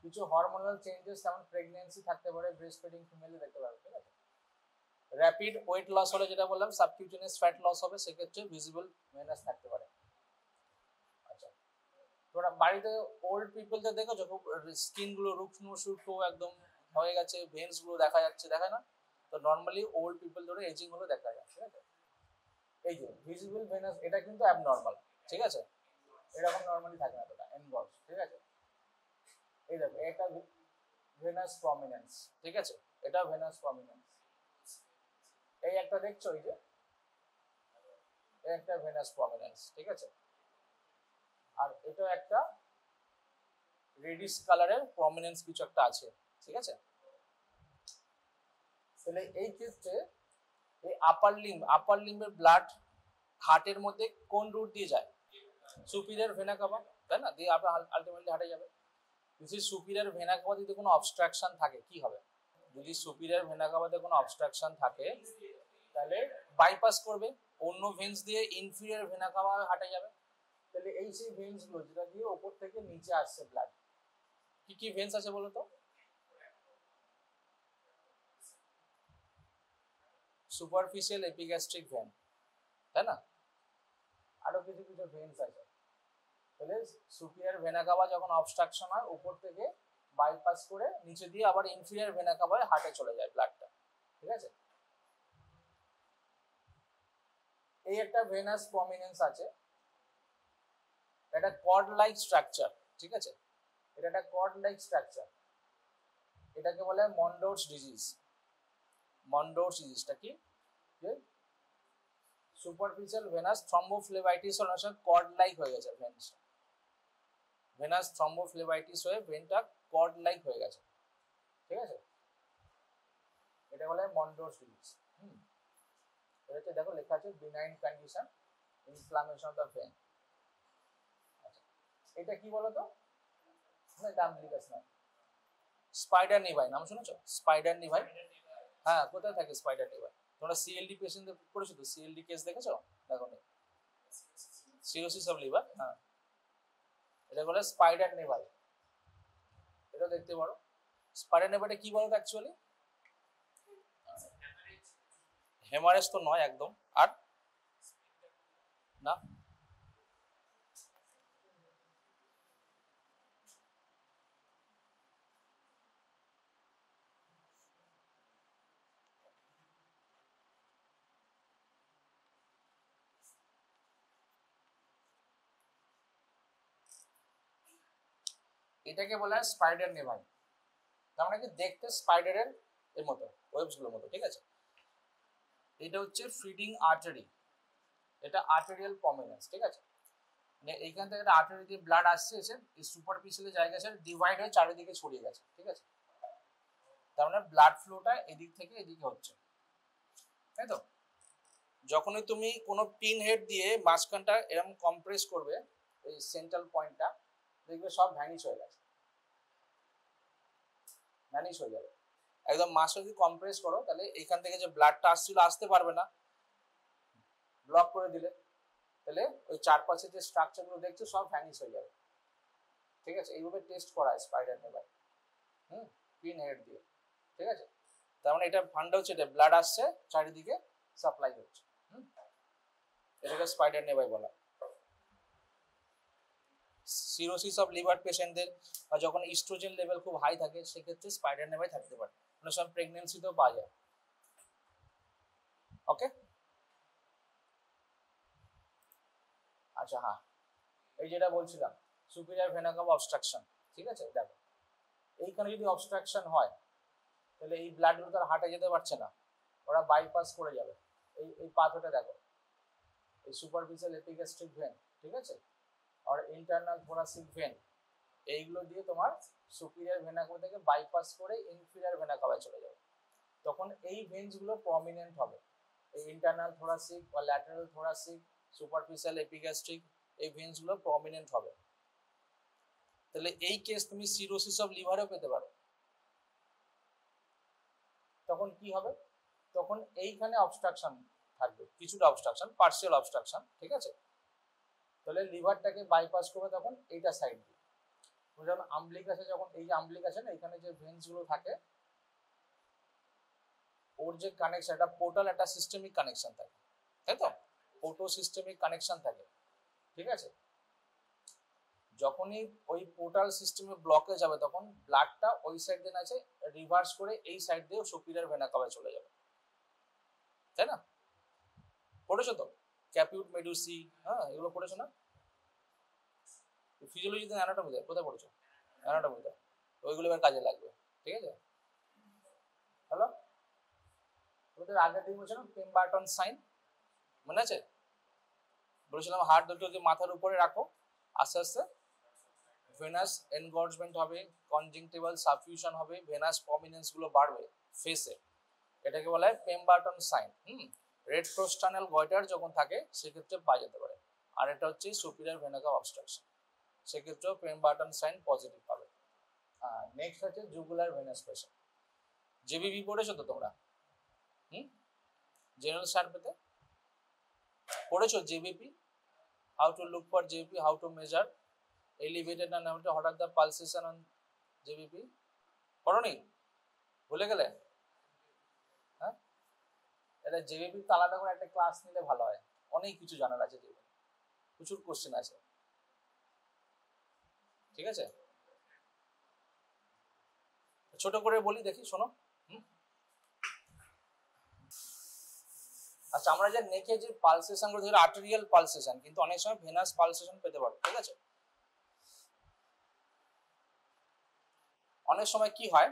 কিছু হরমোনাল চেঞ্জেস যেমন প্রেগন্যান্সি থাকতে পারে, ব্রেস্ট ফিডিং ফিমেলে দেখতে পাবে। ঠিক আছে, র্যাপিড ওয়েট লস হলে যেটা বললাম সাবকিউটেনিয়াস ফ্যাট লস হবে, সেক্ষেত্রে ভিজিবল ভেনাস থাকতে পারে। আচ্ছা, তোমরা বাড়িতে ওল্ড পিপলদের দেখেছো খুব স্কিন গুলো রুক্ষ শুষ্ক একদম হয়ে গেছে, ভেন্স গুলো দেখা যাচ্ছে, দেখায় না? তো নর্মালি ওল্ড পিপল ধরে এজিং হলে দেখা যায়। ঠিক আছে, এই যে ভিজিবল ভেনাস, এটা কিন্তু অ্যাবনর্মাল। ঠিক আছে, এরকম নর্মালি থাকে না, এটা এনগলস। ঠিক আছে, এই দেখো এটা ভেনাস প্রমিনেন্স। ঠিক আছে, এটা ভেনাস প্রমিনেন্স। এই একটা দেখছো, এই যে একটা ভেনাস প্রমিনেন্স। ঠিক আছে, আর এটা একটা রেডিশ কালারের প্রমিনেন্স কিছু একটা আছে। ঠিক আছে, তাহলে এই ক্ষেত্রে এই আপার লিম্বের ব্লাড হার্টের মধ্যে কোন রুট দিয়ে যায়? সুপিরিয়র ভেনা কাভা, তাই না? দিয়ে আপনার আলটিমেটলি হার্টে যাবে। যদি সুপিরিয়র ভেনা কাভাতে যদি কোনো অবস্ট্রাকশন থাকে কি হবে? যদি সুপিরিয়র ভেনা কাভাতে কোনো অবস্ট্রাকশন থাকে তাহলে বাইপাস করবে, অন্য ভেন্স দিয়ে ইনফিরিয়র ভেনা কাভা হাঁটে যাবে। তাহলে এই সেই ভেন্স গুলো যেটা দিয়ে ওপর থেকে নিচে আসছে ব্লাড, কি কি ভেন্স আছে বলো তো? সুপারফিশিয়াল এপিগ্যাস্ট্রিক ভেন, তাই না? আরো কিছু কিছু ভেন্স আছে। তাহলে সুপিরিয়র ভেনা কাভা যখন অবস্ট্রাকশন হয় উপর থেকে বাইপাস করে নিচে দিয়ে আবার ইনফিরিয়র ভেনা কাভায় হার্টে চলে যায় ব্লাডটা। ঠিক আছে, এই একটা ভেনাস প্রমিনেন্স আছে, এটা কর্ড লাইক স্ট্রাকচার। ঠিক আছে, এটা একটা কর্ড লাইক স্ট্রাকচার, এটাকে বলে মন্ডোরস ডিজিজ। মন্ডোরস ডিজিজটা কি? যে সুপারফিশিয়াল ভেনাস থ্রম্বোফ্লেবাইটিস হওয়ার সঙ্গে কর্ড লাইক হয়ে গেছে ভেন্সটা, ভেনাস থ্রম্বোফ্লেবাইটিস হয়ে ভেনটা কর্ড লাইক হয়ে গেছে। ঠিক আছে, এটা বলে মন্ডোরস ডিজিজ। এটাতে দেখো লেখা আছে benign condition inflammation of the vein. আচ্ছা, এটা কি বলতো? না, নাম লিখাস না। স্পাইডার নিভাই নাম শুনেছো? স্পাইডার নিভাই, হ্যাঁ, কোথায় থাকে স্পাইডার নিভাই? তোমরা সিএলডি পেশেন্টদের পড়েছো তো, সিএলডি কেস দেখেছো? দেখো নি, সিরোসিস অফ লিভার, হ্যাঁ, এটা বলে স্পাইডার নিভাই, এটা দেখতে পারো। স্পাইডার নিভাইটা কি বলতো অ্যাকচুয়ালি? হেমারেজ তো নয় একদম, আর না, এটাকে বলা হয় স্পাইডার নেভাই। তার মানে কি দেখতে স্পাইডারের এর মতো, ওয়েবস গুলোর মতো। ঠিক আছে, এটা হচ্ছে ফিডিং আর্টারি, এটা আর্টেরিয়াল প্রমিনেন্স। ঠিক আছে, মানে এইখান থেকে একটা আর্টারি দিয়ে ব্লাড আসছে, এসে এই সুপারফিশিয়াল জায়গা আছে ডিভাইড হয়ে চারিদিকে ছড়িয়ে গেছে। ঠিক আছে, তার মানে ব্লাড ফ্লোটা এদিক থেকে এদিকে হচ্ছে, তাই তো? যখনই তুমি কোনো পিন হেড দিয়ে মাঝখানটা এরকম কম্প্রেস করবে, এই সেন্ট্রাল পয়েন্টটা দেখবে সব ভ্যানিশ হয়ে গেছে, ভ্যানিশ হয়ে যাবে একদম। মাসটা যদি কম্প্রেস করো তাহলে এখান থেকে যে ব্লাডটা আসছিল আসতে পারবে না, ব্লক করে দিলে তাহলে ওই চারপাশে যে স্ট্রাকচার গুলো দেখছো সব ভ্যানিশ হয়ে যাবে। ঠিক আছে, এইভাবে টেস্ট করা হয় স্পাইডার নেভাই, পিন হেড দিয়ে। ঠিক আছে, তার মানে এটা ফান্ডা হচ্ছে, এটা ব্লাড আসছে চারিদিকে সাপ্লাই হচ্ছে, এটাকে স্পাইডার নেভাই বলা। সিরোসিস অফ লিভার পেশেন্টদের বা যখন ইস্ট্রোজেন লেভেল খুব হাই থাকে সেক্ষেত্রে স্পাইডার নেভাই থাকতে পারে, অনেক সময় প্রেগনেন্সিতেও পাওয়া যায়। ওকে, আচ্ছা, হ্যাঁ, এই যেটা বলছিলাম সুপিরিয়র ভেনা কাভা অবস্ট্রাকশন। ঠিক আছে, দেখো এইখানে যদি অবস্ট্রাকশন হয় তাহলে এই ব্লাডগুলো তার হার্টে যেতে পারছে না, ওরা বাইপাস করে যাবে। এই পাথটা দেখো, এই সুপারফিশিয়াল এপিগ্যাস্ট্রিক ভেন, ঠিক আছে, আর ইন্টারনাল থোরাসিক ভেন, এইগুলো দিয়ে তোমার সুপিরিয়র ভেনা কাভা থেকে বাইপাস করে ইনফিরিয়র ভেনা কাভায় চলে যাবে। তখন এই ভেন্স গুলো প্রমিনেন্ট হবে, এই ইন্টারনাল থোরাসিক বা ল্যাটারাল থোরাসিক সুপারফিশিয়াল এপিগ্যাস্ট্রিক এই ভেন্স গুলো প্রমিনেন্ট হবে। তাহলে এই কেস তুমি সিরোসিস অফ লিভারও পেতে পারো। তখন কি হবে, তখন এইখানে অবস্ট্রাকশন থাকবে, কিছুটা অবস্ট্রাকশন, পার্সিয়াল অবস্ট্রাকশন, ঠিক আছে। তাহলে লিভারটাকে বাইপাস করবে তখন এইটা সাইড দিয়ে। যেমন আমলিক আছে, যখন এই যে আমলিক আছে না, এখানে যে ভেন্স গুলো থাকে ওর যে কানেকশন, এটা পোর্টাল একটা সিস্টেমিক কানেকশন থাকে, তাই তো, পোর্টো সিস্টেমিক কানেকশন থাকে, ঠিক আছে। যখনই ওই পোর্টাল সিস্টেমে ব্লকে যাবে তখন ব্লাডটা ওই সাইড দিয়ে আছে রিভার্স করে এই সাইড দিয়ে সুপিরিয়র ভেনা কাভায় চলে যাবে, তাই না? পড়েছো তো ক্যাপিউট মেডুসি, হ্যাঁ এগুলো পড়েছো না? ফিজিওলজিতে অ্যানাটমিতে কোথায় পড়েছো? অ্যানাটমিতে, ওইগুলো এবার কাজে লাগবে, ঠিক আছে। হ্যালো, ওদের আগের দিন বলছিলাম পেমবার্টন সাইন, মনে আছে? বলেছিলাম হাড় দুটোকে মাথার উপরে রাখো, আস্তে আস্তে ভেনাস এনগর্জমেন্ট হবে, কনজাংটিভাল সাবফিউশন হবে, ভেনাস প্রমিনেন্স গুলো বাড়বে ফেসে, এটাকে বলা হয় পেমবার্টন সাইন। রেট্রোস্টার্নাল গয়টার যখন থাকে সেক্ষেত্রে পাওয়া যেতে পারে। আর এটা হচ্ছে সুপিরিয়র ভেনা কাভ অবস্ট্রাকশন, সেক্ষেত্রেও পেমবার্টন সাইন পজিটিভ পাবে। নেক্সট হচ্ছে জুগুলার ভেনাস প্রেশার। জেবিপি পড়েছো তো তোমরা? জেনারেল সার্ভেতে পড়েছো JBP, how to look for JBP, how to measure elevated and what are the pulsation on JBP? পড়োনি? ভুলে গেলে? হ্যাঁ, এটা জেবিপি তো আলাদা করে একটা ক্লাস নিলে ভালো হয়, অনেক কিছু জানার আছে, প্রচুর কোশ্চেন আছে, ঠিক আছে। ছোট করে বলি দেখি, শোনো। আচ্ছা, আমরা যে নেকে যে পালসেশন গুলো, ধরো আর্টেরিয়াল পালসেশন, কিন্তু অনেক সময় ভেনাস পালসেশন পেতে পারো, ঠিক আছে। অনেক সময় কি হয়,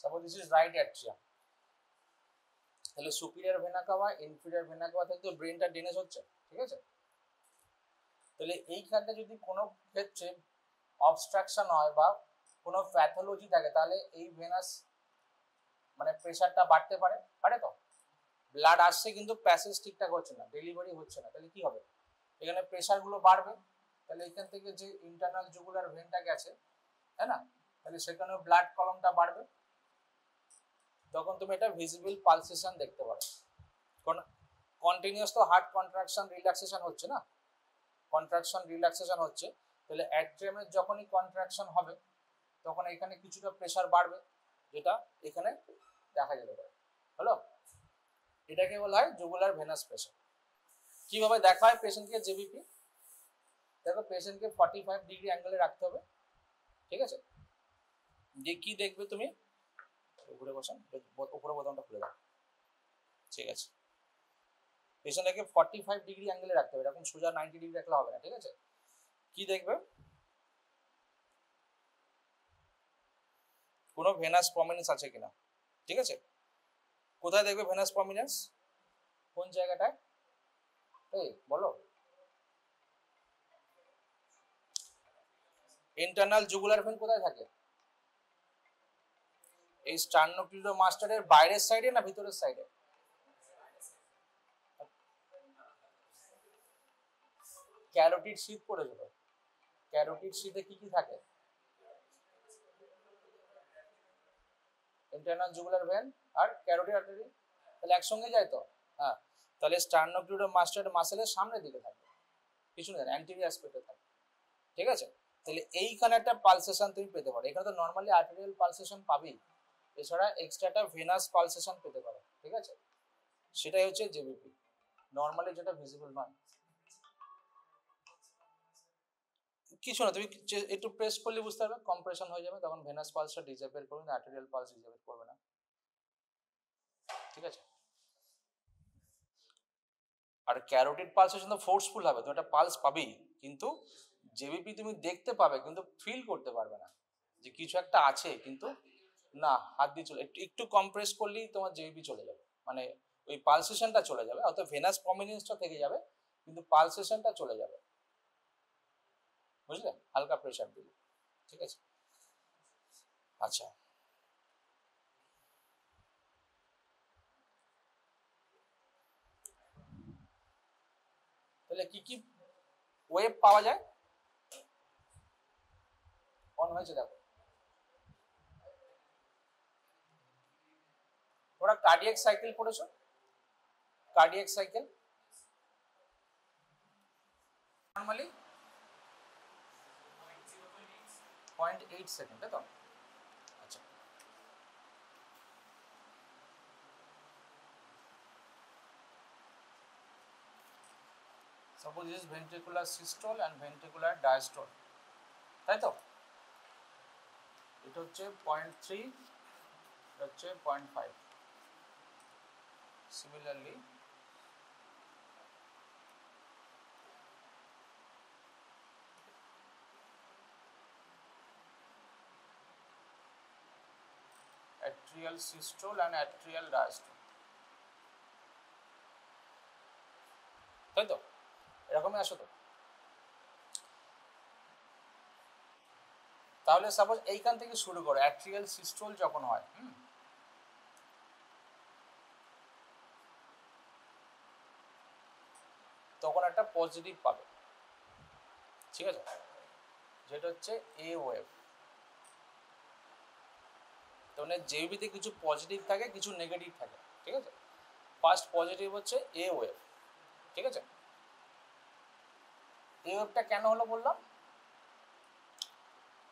suppose this is right atrium, তাহলে superior vena CAVA, inferior vena cava থেকে তো ব্রেনটা ড্রেনেজ হচ্ছে, ঠিক আছে। তাহলে এইখানটা যদি কোনো ক্ষেত্রে অবস্ট্রাকশন হয় বা কোনো প্যাথোলজি থাকে, তাহলে এই ভেনাস মানে প্রেশারটা বাড়তে পারে, পারে তো। ব্লাড আসছে কিন্তু প্যাসেজ ঠিকঠাক হচ্ছে না, ডেলিভারি হচ্ছে না, তাহলে কি হবে, এখানে প্রেশার গুলো বাড়বে, তাহলে এখান থেকে যে ইন্টারনাল জুগুলার ভেনটা গেছে, তাই না, তাহলে সেখানেও ব্লাড কলমটা বাড়বে, তখন তুমি এটা ভিজিবল পালসেশন দেখতে পারো। কন্টিনিউয়াস তো হার্ট কন্ট্রাকশন রিল্যাক্সেশন হচ্ছে না, কন্ট্রাকশন রিল্যাক্সেশন হচ্ছে, তাহলে অ্যাট্রিয়ামের যখনই কন্ট্রাকশন হবে তখন এখানে কিছুটা প্রেশার বাড়বে, যেটা এখানে দেখা যেতে পারে। হলো, এটাকে বলা হয় জুগুলার ভেনাস প্রেশার। কিভাবে দেখা হয় পেশেন্টকে জেবিপি? দেখো, পেশেন্টকে 45 ডিগ্রি অ্যাঙ্গেলে রাখতে হবে, ঠিক আছে। যে কি দেখবে তুমি, উপরে বসান, উপরে বোতামটা খুলে দাও, ঠিক আছে। পেশেন্টটাকে 45 ডিগ্রি অ্যাঙ্গেলে রাখতে হবে, এরকম সোজা 90 ডিগ্রি রাখলে হবে না, ঠিক আছে। কি দেখবে, কোনো ভেনাস প্রমিনেন্স আছে কিনা, ঠিক আছে। কোথায় দেখবে ভেনাস প্রমিনেন্স, কোন জায়গাটায়, এই বলো। ইন্টারনাল জুগুলার ভেন কোথায় থাকে, এই স্টার্নোক্লিডোমাস্টারের বাইরের সাইডে না ভিতরের সাইডে? ক্যারোটিড শীথ পড়েছিল, ক্যারোটিড শীথে কি কি থাকে, ইন্টারনাল জুগুলার ভেন আর ক্যারোটিড আর্টারি, তাহলে একসঙ্গে যায় তো। হ্যাঁ, তাহলে স্টার্নোক্লিডোমাস্টার মাসেলের সামনের দিকে থাকে, পিছনে অ্যান্টেরিয়র অ্যাসপেক্টে থাকে, ঠিক আছে। তাহলে এইখানে একটা পালসেশন তুমি পেতে পারো, এখানে তো নর্মালি আর্টেরিয়াল পালসেশন পাবেই, এছাড়া এক্সট্রা একটা ভেনাস পালসেশন পেতে পারো, ঠিক আছে। সেটাই হচ্ছে জেবিপি, নর্মালি যেটা ভিজিবল নয়। কিছু না, তুমি একটু প্রেস করলে বুঝতে পারবে, কম্প্রেশন হয়ে যাবে, তখন ভেনাস পালসটা ডিসঅ্যাপিয়ার করবে না, আর্টেরিয়াল পালস ডিসঅ্যাপিয়ার করবে না, ঠিক আছে। আর ক্যারোটিড পালসেশন তো ফোর্সফুল হবে, তুমি একটা পালস পাবেই, কিন্তু জেবিপি তুমি দেখতে পাবে কিন্তু ফিল করতে পারবে না যে কিছু একটা আছে, কিন্তু না, হাত দিয়ে চলে একটু একটু কম্প্রেস করলেই তোমার জেবিপি চলে যাবে, মানে ওই পালসেশনটা চলে যাবে, অর্থাৎ ভেনাস প্রমিনেন্সটা থেকে যাবে কিন্তু পালসেশনটা চলে যাবে, বুঝলে, হালকা প্রেসার দিলে। ঠিক আছে, আচ্ছা তাহলে কি কি ওয়েভ পাওয়া যায়? অন হয়েছে দেখো, ওরা কার্ডিয়াক সাইকেল পড়েছো? কার্ডিয়াক সাইকেল নর্মালি 0.8 সেকেন্ড, তাই তো? আচ্ছা, suppose this is ventricular systole and ventricular diastole, তাই তো? এটা হচ্ছে 0.3, এটা হচ্ছে 0.5। Similarly atrial systole and atrial diastole, তাই তো? এরকমই আসো তো। তাহলে সাপোজ এইখান থেকে শুরু করো, অ্যাট্রিয়াল সিস্টোল যখন হয়, তখন একটা পজিটিভ পাবে, ঠিক আছে, যেটা হচ্ছে এ ওয়েভ। মানে জেবিতে কিছু পজিটিভ থাকে, কিছু নেগেটিভ থাকে, ঠিক আছে। ফার্স্ট পজিটিভ হচ্ছে এ ওয়েভ, ঠিক আছে। এ ওয়েভটা কেন হলো বললাম,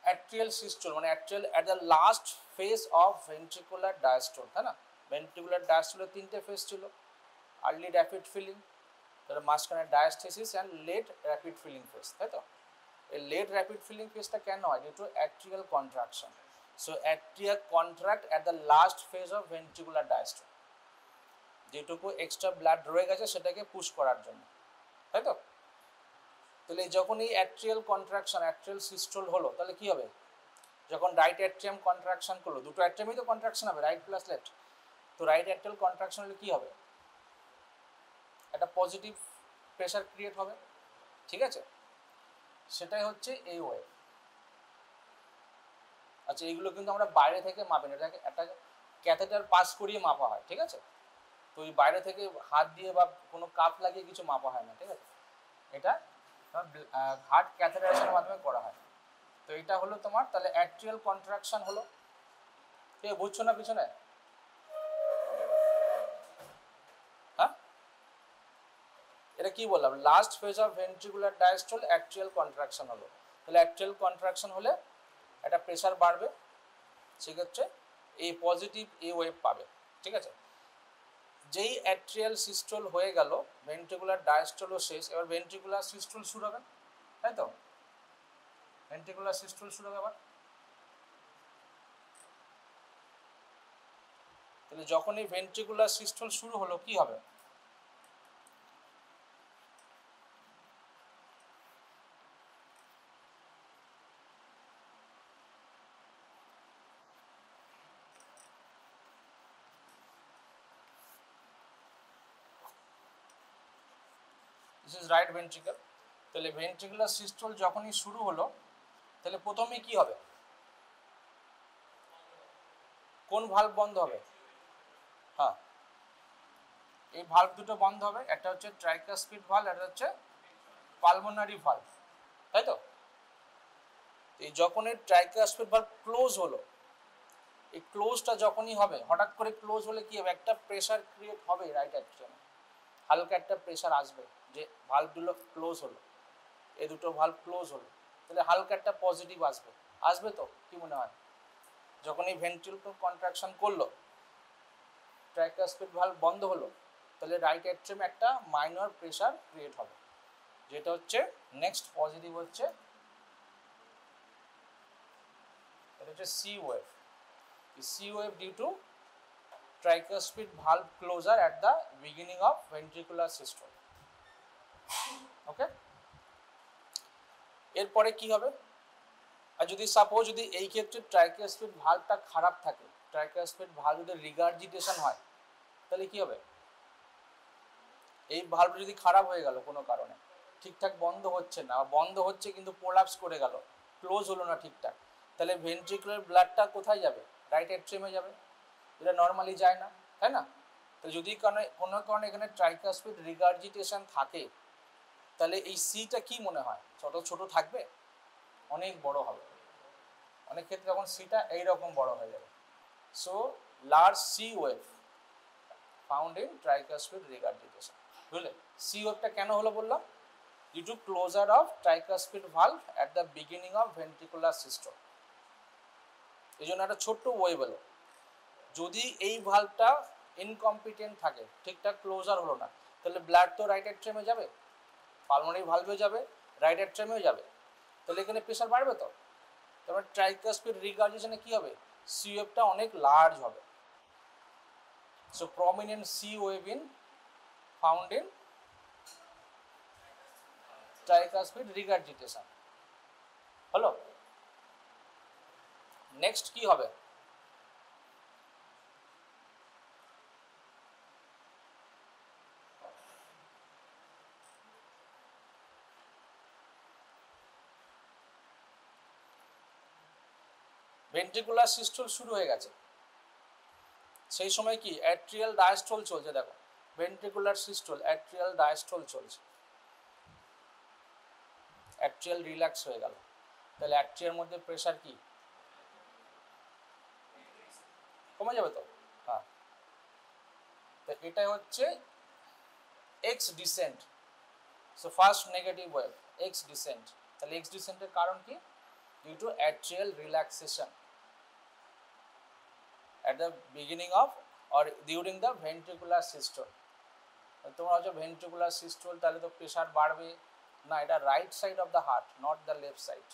অ্যাট্রিয়াল সিস্টোল মানে atrial at the last phase of ventricular diastole, তাই না? ভেন্ট্রিকুলার ডায়াস্টোলের তিনটে ফেজ ছিল, আর্লি র্যাপিড ফিলিং, তারপরে মাঝখানে diastasis and late rapid filling phase, তাই তো? এই লেট র্যাপিড ফিলিং ফেজটা কেন হয়? Due to atrial contraction. So atria contract at the last phase of ventricular diastole, যেটুকু এক্সট্রা ব্লাড রয়ে গেছে সেটাকে পুশ করার জন্য, তাই তো? তাহলে যখন এই অ্যাট্রিয়াল কন্ট্রাকশন, অ্যাট্রিয়াল সিস্টোল হলো, তাহলে কি হবে? যখন রাইট অ্যাট্রিয়াম কন্ট্রাকশন করলো, দুটো অ্যাট্রিয়ামই তো কন্ট্রাকশন হবে, রাইট প্লাস লেফট, তো রাইট অ্যাট্রিয়াল কন্ট্রাকশন হলে কি হবে? একটা পজিটিভ প্রেশার ক্রিয়েট হবে, ঠিক আছে, সেটাই হচ্ছে এই ওয়েভ। আচ্ছা, এইগুলো কিন্তু আমরা বাইরে থেকে মাপি না, এটাকে একটা ক্যাথেটার পাস করিয়ে মাপা হয়, ঠিক আছে। তো ওই বাইরে থেকে হাত দিয়ে বা কোনো কাপ লাগিয়ে কিছু মাপা হয় না, ঠিক আছে, এটা হার্ট ক্যাথেটারেশনের মাধ্যমে করা হয়। তো এটা হলো তোমার তাহলে অ্যাট্রিয়াল কন্ট্রাকশন হলো, ঠিক বুঝছো না পিছনে? হ্যাঁ, এটা কি বললাম, last phase of ventricular diastole atrial contraction হলো। তাহলে অ্যাট্রিয়াল কন্ট্রাকশন হলে একটা প্রেশার বাড়বে, সেক্ষেত্রে এই পজিটিভ এ ওয়েভ পাবে, ঠিক আছে। যেই অ্যাট্রিয়াল সিস্টোল হয়ে গেল, ভেন্ট্রিকুলার ডায়াস্টোলও শেষ, এবার ভেন্ট্রিকুলার সিস্টোল শুরু হবে, তাই তো? ভেন্ট্রিকুলার সিস্টোল শুরু হবে আবার। তাহলে যখন এই ভেন্ট্রিকুলার সিস্টোল শুরু হলো কি হবে? This is right ventricle. তাহলে ভেন্ট্রিকুলার সিস্টোল যখনই শুরু হলো, তাহলে প্রথমে কি হবে? কোন ভালভ বন্ধ হবে? হ্যাঁ, এই ভালভ দুটো বন্ধ হবে, একটা হচ্ছে ট্রাইকাসপিড ভালভ, একটা হচ্ছে পালমোনারি ভালভ, তাই তো? এই যখন এই ট্রাইকাসপিড ভালভ ক্লোজ হলো, এই ক্লোজটা যখনই হবে, হঠাৎ করে ক্লোজ হলে কি হবে? একটা প্রেসার ক্রিয়েট হবে রাইট অ্যাট্রিয়ামে, হালকা একটা প্রেসার আসবে, যে ভালভগুলো ক্লোজ হলো, এই দুটো ভালভ ক্লোজ হলো, তাহলে হালকা একটা পজিটিভ আসবে, আসবে তো? কি মনে হয়? যখন এই ভেন্ট্রিকুলার কন্ট্রাকশন করলো, ট্রাইকাসপিড ভালভ বন্ধ হলো, তাহলে রাইট অ্যাট্রিয়ামে একটা মাইনর প্রেসার ক্রিয়েট হবে, যেটা হচ্ছে নেক্সট পজিটিভ হচ্ছে, এটা হচ্ছে C wave. C wave due to tricuspid valve closure at the beginning of ventricular systole. Okay, এরপরে কি হবে, আর যদি সাপোজ যদি এই ক্ষেত্রে ট্রাইকাসপিড ভালভটা খারাপ থাকে, ট্রাইকাসপিড ভালভ যদি রিগার্জিটেশন হয়, তাহলে কি হবে, এই ভালভ যদি খারাপ হয়ে গেল কোনো কারণে, ঠিকঠাক বন্ধ হচ্ছে না, বন্ধ হচ্ছে কিন্তু প্রোলাপস করে গেল, ক্লোজ হলো না ঠিকঠাক, তাহলে ভেন্ট্রিকুলার ব্লাডটা কোথায় যাবে, রাইট এট্রিয়ামে যাবে, এটা নর্মালি যায় না, তাই না? তো যদি কোনো কারণে এখানে ট্রাইকাসপিড রিগার্জিটেশন থাকে, তাহলে এই সিটা কি মনে হয়, ছোট ছোট থাকবে, অনেক বড় হবে, অনেক ক্ষেত্রে তখন সিটা এইরকম বড় হয়ে যাবে। So large C wave found in tricuspid regurgitation, বুঝলে? সি ওয়েভটা কেন হলো বললাম, due to closure of tricuspid valve at the beginning of ventricular system. এই জন্য একটা ছোট্ট ওয়েভ হলো। যদি এই ভালভটা ইনকম্পিটেন্ট থাকে, ঠিকঠাক ক্লোজার হলো না, তাহলে ব্লাড তো রাইট এট্রিয়ামে যাবে, পালমোনারি ভালভে যাবে, রাইট এট্রিয়ামেও যাবে, তাহলে এখানে প্রেশার বাড়বে তো, তারপর ট্রাইকাসপিড রিগার্জিটেশনে কি হবে, সি ওয়েভটা অনেক লার্জ হবে। So prominent C wave in found in tricuspid regurgitation হলো। নেক্সট কি হবে, ভেন্ট্রিকুলার সিস্টোল শুরু হয়ে গেছে, সেই সময় কি অ্যাট্রিয়াল ডায়াস্টল চলছে, দেখো ভেন্ট্রিকুলার সিস্টোল অ্যাট্রিয়াল ডায়াস্টল চলছে, অ্যাট্রিয়াল রিল্যাক্স হয়ে গেল, তাহলে অ্যাট্রিয়ার মধ্যে প্রেশার কি কমে যাবে তো, হ্যাঁ, তো এটা হচ্ছে X descent. So first negative wave X descent, তাহলে এক্স ডিসেন্টের কারণ কি, due to atrial relaxation at the beginning of or during the ventricular systole। তোমরা হচ্ছে ভেন্ট্রিকুলার সিস্টোল, তাহলে তো প্রেশার বাড়বে না, এটা right side of the heart, not the left side,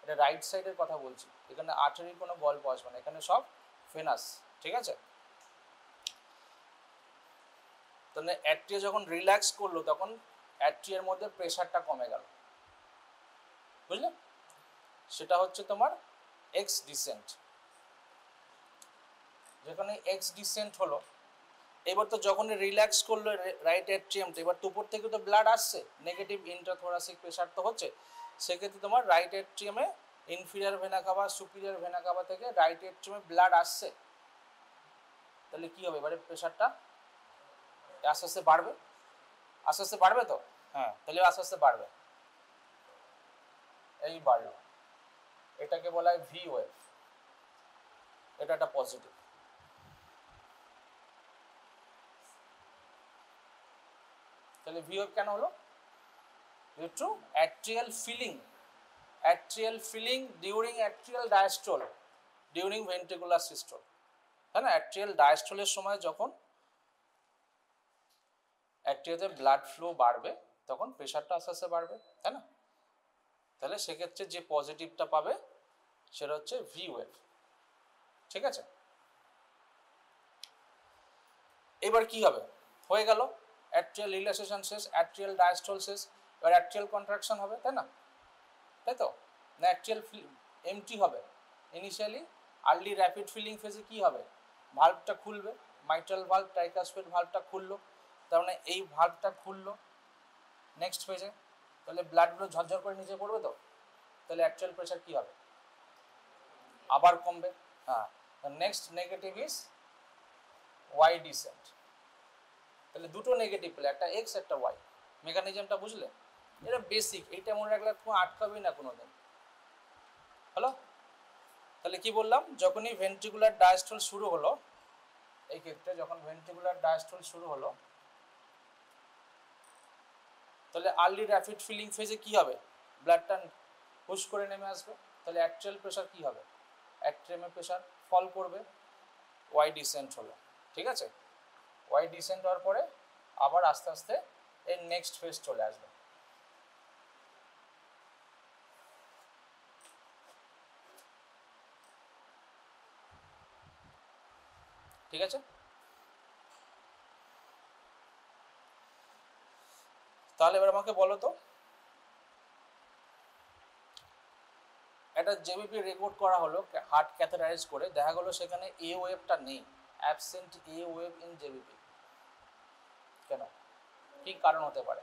এটা রাইট সাইডের কথা বলছি, এখানে আর্টারির কোনো গল্প আসবে না, এখানে সব ফেনাস, ঠিক আছে? তাহলে অ্যাট্রিয়া যখন রিল্যাক্স করলো, তখন অ্যাট্রিয়ার মধ্যে প্রেশারটা কমে গেল, বুঝলে? সেটা হচ্ছে তোমার এক্স ডিসেন্ট। যেখানে এক্স ডিসেন্ট হলো, এবার তো যখন রিল্যাক্স করলো রাইট অ্যাট্রিয়ামটা, এবার তো উপর থেকে তো ব্লাড আসছে, নেগেটিভ ইন্ট্রাথোরাসিক প্রেশার তো হচ্ছে, সেক্ষেত্রে তোমার রাইট অ্যাট্রিয়ামে inferior vena cava superior vena cava থেকে রাইট অ্যাট্রিয়ামে ব্লাড আসছে, তাহলে কি হবে, এবারে প্রেশারটা আস্তে আস্তে বাড়বে, আস্তে আস্তে বাড়বে তো, হ্যাঁ, তাহলে আস্তে আস্তে বাড়বে, এই বাড়লো, এটাকে বলা হয় ভি ওয়েভ, এটা একটা পজিটিভ। তাহলে ভি ওয়েভ কেন হলো, due to atrial filling during atrial diastole during ventricular systole, তাই না? অ্যাট্রিয়াল ডায়াস্টলের সময় যখন অ্যাট্রিয়াতে ব্লাড ফ্লো বাড়বে, তখন প্রেশারটা আস্তে আস্তে বাড়বে, তাই না? তাহলে সেক্ষেত্রে যে পজিটিভটা পাবে সেটা হচ্ছে ভি ওয়েভ, ঠিক আছে? এবার কি হবে, হয়ে গেল অ্যাট্রিয়াল রিল্যাক্সেশন শেষ, অ্যাট্রিয়াল ডায়াস্টল শেষ, এবার অ্যাট্রিয়াল কন্ট্রাকশন হবে, তাই না? তাই তো না, অ্যাট্রিয়াল এমটি হবে ইনিশিয়ালি, আর্লি র্যাপিড ফিলিং ফেজে কি হবে, ভালভটা খুলবে, মাইট্রাল ভালভ ট্রাইকাসপিড ভালভটা খুললো, তার মানে এই ভালভটা খুললো নেক্সট ফেজে, তাহলে ব্লাডগুলো ঝরঝর করে নিচে পড়বে তো, তাহলে অ্যাট্রিয়াল প্রেশার কি হবে, আবার কমবে, হ্যাঁ। Next negative is Y descent, তাহলে দুটো নেগেটিভ পেলে, একটা এক্স একটা ওয়াই, মেকানিজমটা বুঝলে? এটা বেসিক, এইটা মনে রাখলে তুমি আটকাবেই না কোনোদিন, হলো? তাহলে কি বললাম, যখনই ভেন্ট্রিকুলার ডায়াস্টল শুরু হলো, এই ক্ষেত্রে যখন ভেন্ট্রিকুলার ডায়াস্টল শুরু হলো, তাহলে আর্লি র্যাপিড ফিলিং ফেজে কি হবে, ব্লাডটা পুশ করে নেমে আসবে, তাহলে অ্যাট্রিয়াল প্রেশার কি হবে, অ্যাট্রিয়ামে প্রেশার ফল করবে, ওয়াই ডিসেন্ট হলো, ঠিক আছে? ওয়াই ডিসেন্ট হওয়ার পরে আবার আস্তে আস্তে এর নেক্সট ফেজ চলে আসবে, ঠিক আছে? তাহলে এবার আমাকে বলো তো, একটা জেবিপি রেকর্ড করা হলো হার্ট ক্যাথেটারাইজ করে, দেখা গেলো সেখানে এ ওয়েভটা নেই, absent A wave in JVP. কেন, কি কারণ হতে পারে?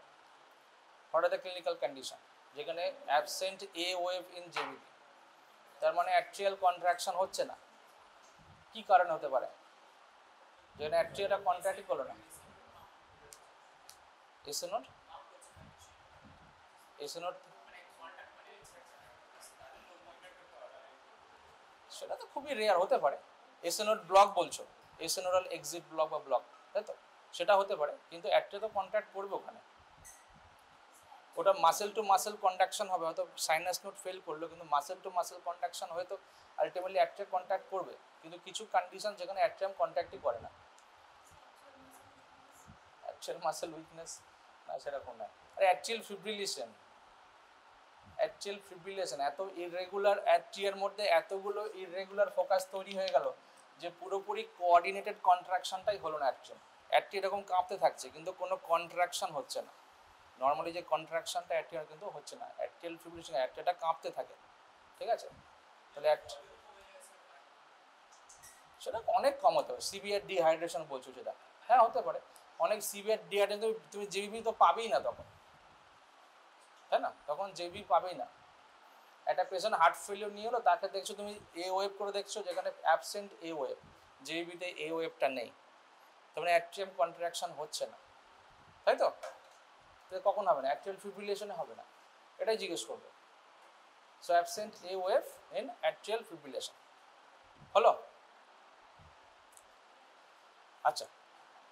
What are the clinical condition? যেখানে absent A wave in JVP, তার মানে অ্যাট্রিয়াল কন্ট্রাকশন হচ্ছে না। কি কারণ হতে পারে? যেখানে অ্যাট্রিয়াটা কন্ট্রাক্টই করলো না। এসে নোট, এসে নোট, সেটা তো খুবই রেয়ার, হতে পারে। এসে নোট ব্লক বলছো, এসে নোডাল এক্সিট ব্লক বা ব্লক, তাই তো? সেটা হতে পারে, কিন্তু অ্যাট্রিয়া তো কন্ট্রাক্ট করবে ওখানে, ওটা মাসেল টু মাসেল কন্ডাকশন হবে। হয়তো সাইনাস নোট ফেল করলো, কিন্তু মাসেল টু মাসেল কন্ডাকশন হয়তো আলটিমেটলি অ্যাট্রিয়া কন্ট্যাক্ট করবে। কিন্তু কিছু কন্ডিশন যেখানে অ্যাট্রিয়াম কন্ট্যাক্টই করে না, অ্যাট্রিয়াল মাসেল উইকনেস না, সেরকম না। আর অ্যাট্রিয়াল ফিব্রিলেশন, অ্যাট্রিয়াল ফিব্রিলেশন, এত ইররেগুলার অ্যাট্রিয়ার মধ্যে এতগুলো ইররেগুলার ফোকাস তৈরি হয়ে গেল যে পুরোপুরি কোঅর্ডিনেটেড কন্ট্রাকশনটাই হলো না। অ্যাট্রিয়া এরকম কাঁপতে থাকছে কিন্তু কোনো কন্ট্রাকশন হচ্ছে না। নর্মালি যে কন্ট্রাকশনটা অ্যাট্রিয়ার কিন্তু হচ্ছে না, অ্যাট্রিয়াল ফিব্রিলেশন, অ্যাট্রিয়াটা কাঁপতে থাকে, ঠিক আছে? তাহলে সেটা অনেক কম হতে পারে। সিভিয়ার ডিহাইড্রেশন বলছো সেটা, হ্যাঁ হতে পারে। অনেক সিভিয়ার ডিহাইড্রেশন তুমি জেবি তো পাবেই না তখন, তাই না? তখন জেবি পাবেই না। একটা পেশেন্ট হার্ট ফেলিওর নিয়ে হলো, তাকে দেখছো তুমি এ ওয়েভ করে দেখছো, যেখানে অ্যাবসেন্ট এ ওয়েভ, জেবিতে এ ওয়েভটা নেই, তার মানে অ্যাট্রিয়াম কন্ট্রাকশন হচ্ছে না, তাই তো? কখন হবে না? অ্যাট্রিয়াল ফিব্রিলেশনে হবে না, এটাই জিজ্ঞেস করবে। So absent A wave in atrial fibrillation হলো। আচ্ছা,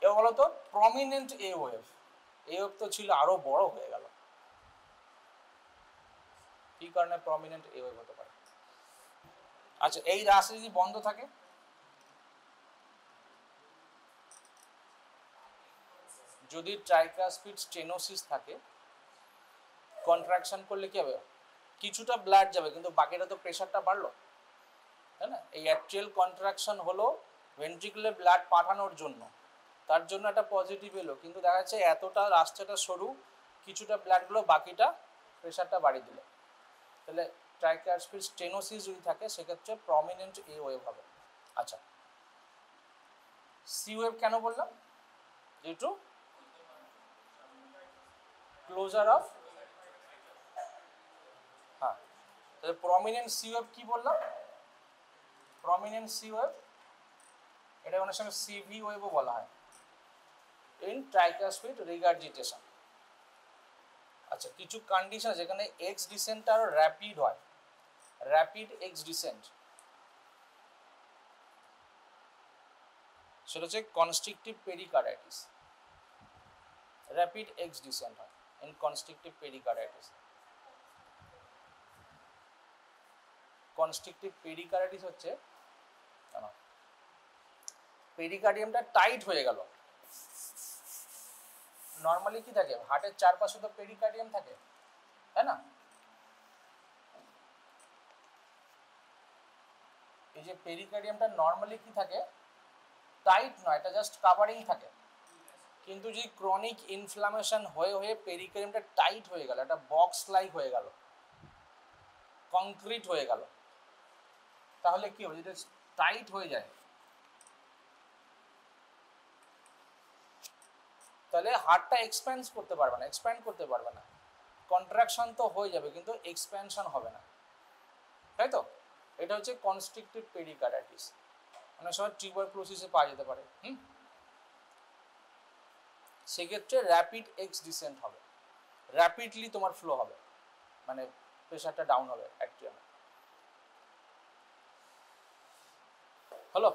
এবার বলো তো প্রমিনেন্ট এ ওয়েভ, এ ওয়েভ তো ছিল আরো বড় হয়ে গেল, কি কারণে প্রমিনেন্ট এ ওয়েভ হতে পারে? আচ্ছা, এই রাস্তা যদি বন্ধ থাকে, যদি ট্রাইকাসপিড স্টেনোসিস থাকে, কন্ট্রাকশন করলে কি হবে? কিছুটা ব্লাড যাবে, কিন্তু বাকিটা তো প্রেশারটা বাড়লো, তাই না? এই অ্যাট্রিয়াল কন্ট্রাকশন হলো ভেন্ট্রিকুলার ব্লাড পাঠানোর জন্য, তার জন্য একটা পজিটিভ এলো, কিন্তু দেখা যাচ্ছে এতটা রাস্তাটা সরু, কিছুটা ব্লাড গেলো, বাকিটা প্রেশারটা বাড়িয়ে দিল। তাহলে ট্রাইকাসপিড স্টেনোসিস যদি থাকে, সেক্ষেত্রে প্রমিনেন্ট এ ওয়েভ হবে। আচ্ছা, সি ওয়েভ কেন বললাম? যেটু ক্লোজার অফ, হ্যাঁ, তাহলে প্রমিনেন্ট সি ওয়েভ কি বললাম? প্রমিনেন্ট সি ওয়েভ, এটা অনেক সময় সিভি ওয়েভও বলা হয়, ইন ট্রাইকাসপিড রিগার্জিটেশন। আচ্ছা, কিছু কন্ডিশন যেখানে এক্স ডিসেন্ট আরো র্যাপিড হয়, র্যাপিড এক্স ডিসেন্ট, সেটা হচ্ছে constrictive pericarditis. Rapid X descent হয় in constrictive pericarditis. Constrictive pericarditis হচ্ছে পেরিকার্ডিয়ামটা টাইট হয়ে গেল। নর্মালি কি থাকে, হার্টের চারপাশে তো পেরিকার্ডিয়াম থাকে, তাই না? এই যে পেরিকার্ডিয়ামটা নর্মালি কি থাকে, টাইট নয়, এটা জাস্ট কাভারিং থাকে। কিন্তু যদি ক্রনিক ইনফ্লামেশন হয়ে হয়ে পেরিকার্ডিয়ামটা টাইট হয়ে গেল, একটা বক্স লাইক হয়ে গেল, কংক্রিট হয়ে গেল, তাহলে কি হবে? যদি টাইট হয়ে যায়, তাহলে হার্টটা এক্সপ্যান্ড করতে পারবে না, কন্ট্রাকশন তো হয়ে যাবে কিন্তু এক্সপ্যানশন হবে না, তাই তো? এটা হচ্ছে কনস্ট্রিকটিভ পেরিকার্ডাইটিস। অনেক সময় টিউবারকুলোসিসে পাওয়া যেতে পারে। সেক্ষেত্রে র্যাপিড এক্স ডিসেন্ট হবে, র্যাপিডলি তোমার ফ্লো হবে, মানে প্রেশারটা ডাউন হবে অ্যাট্রিয়ামে। হলো?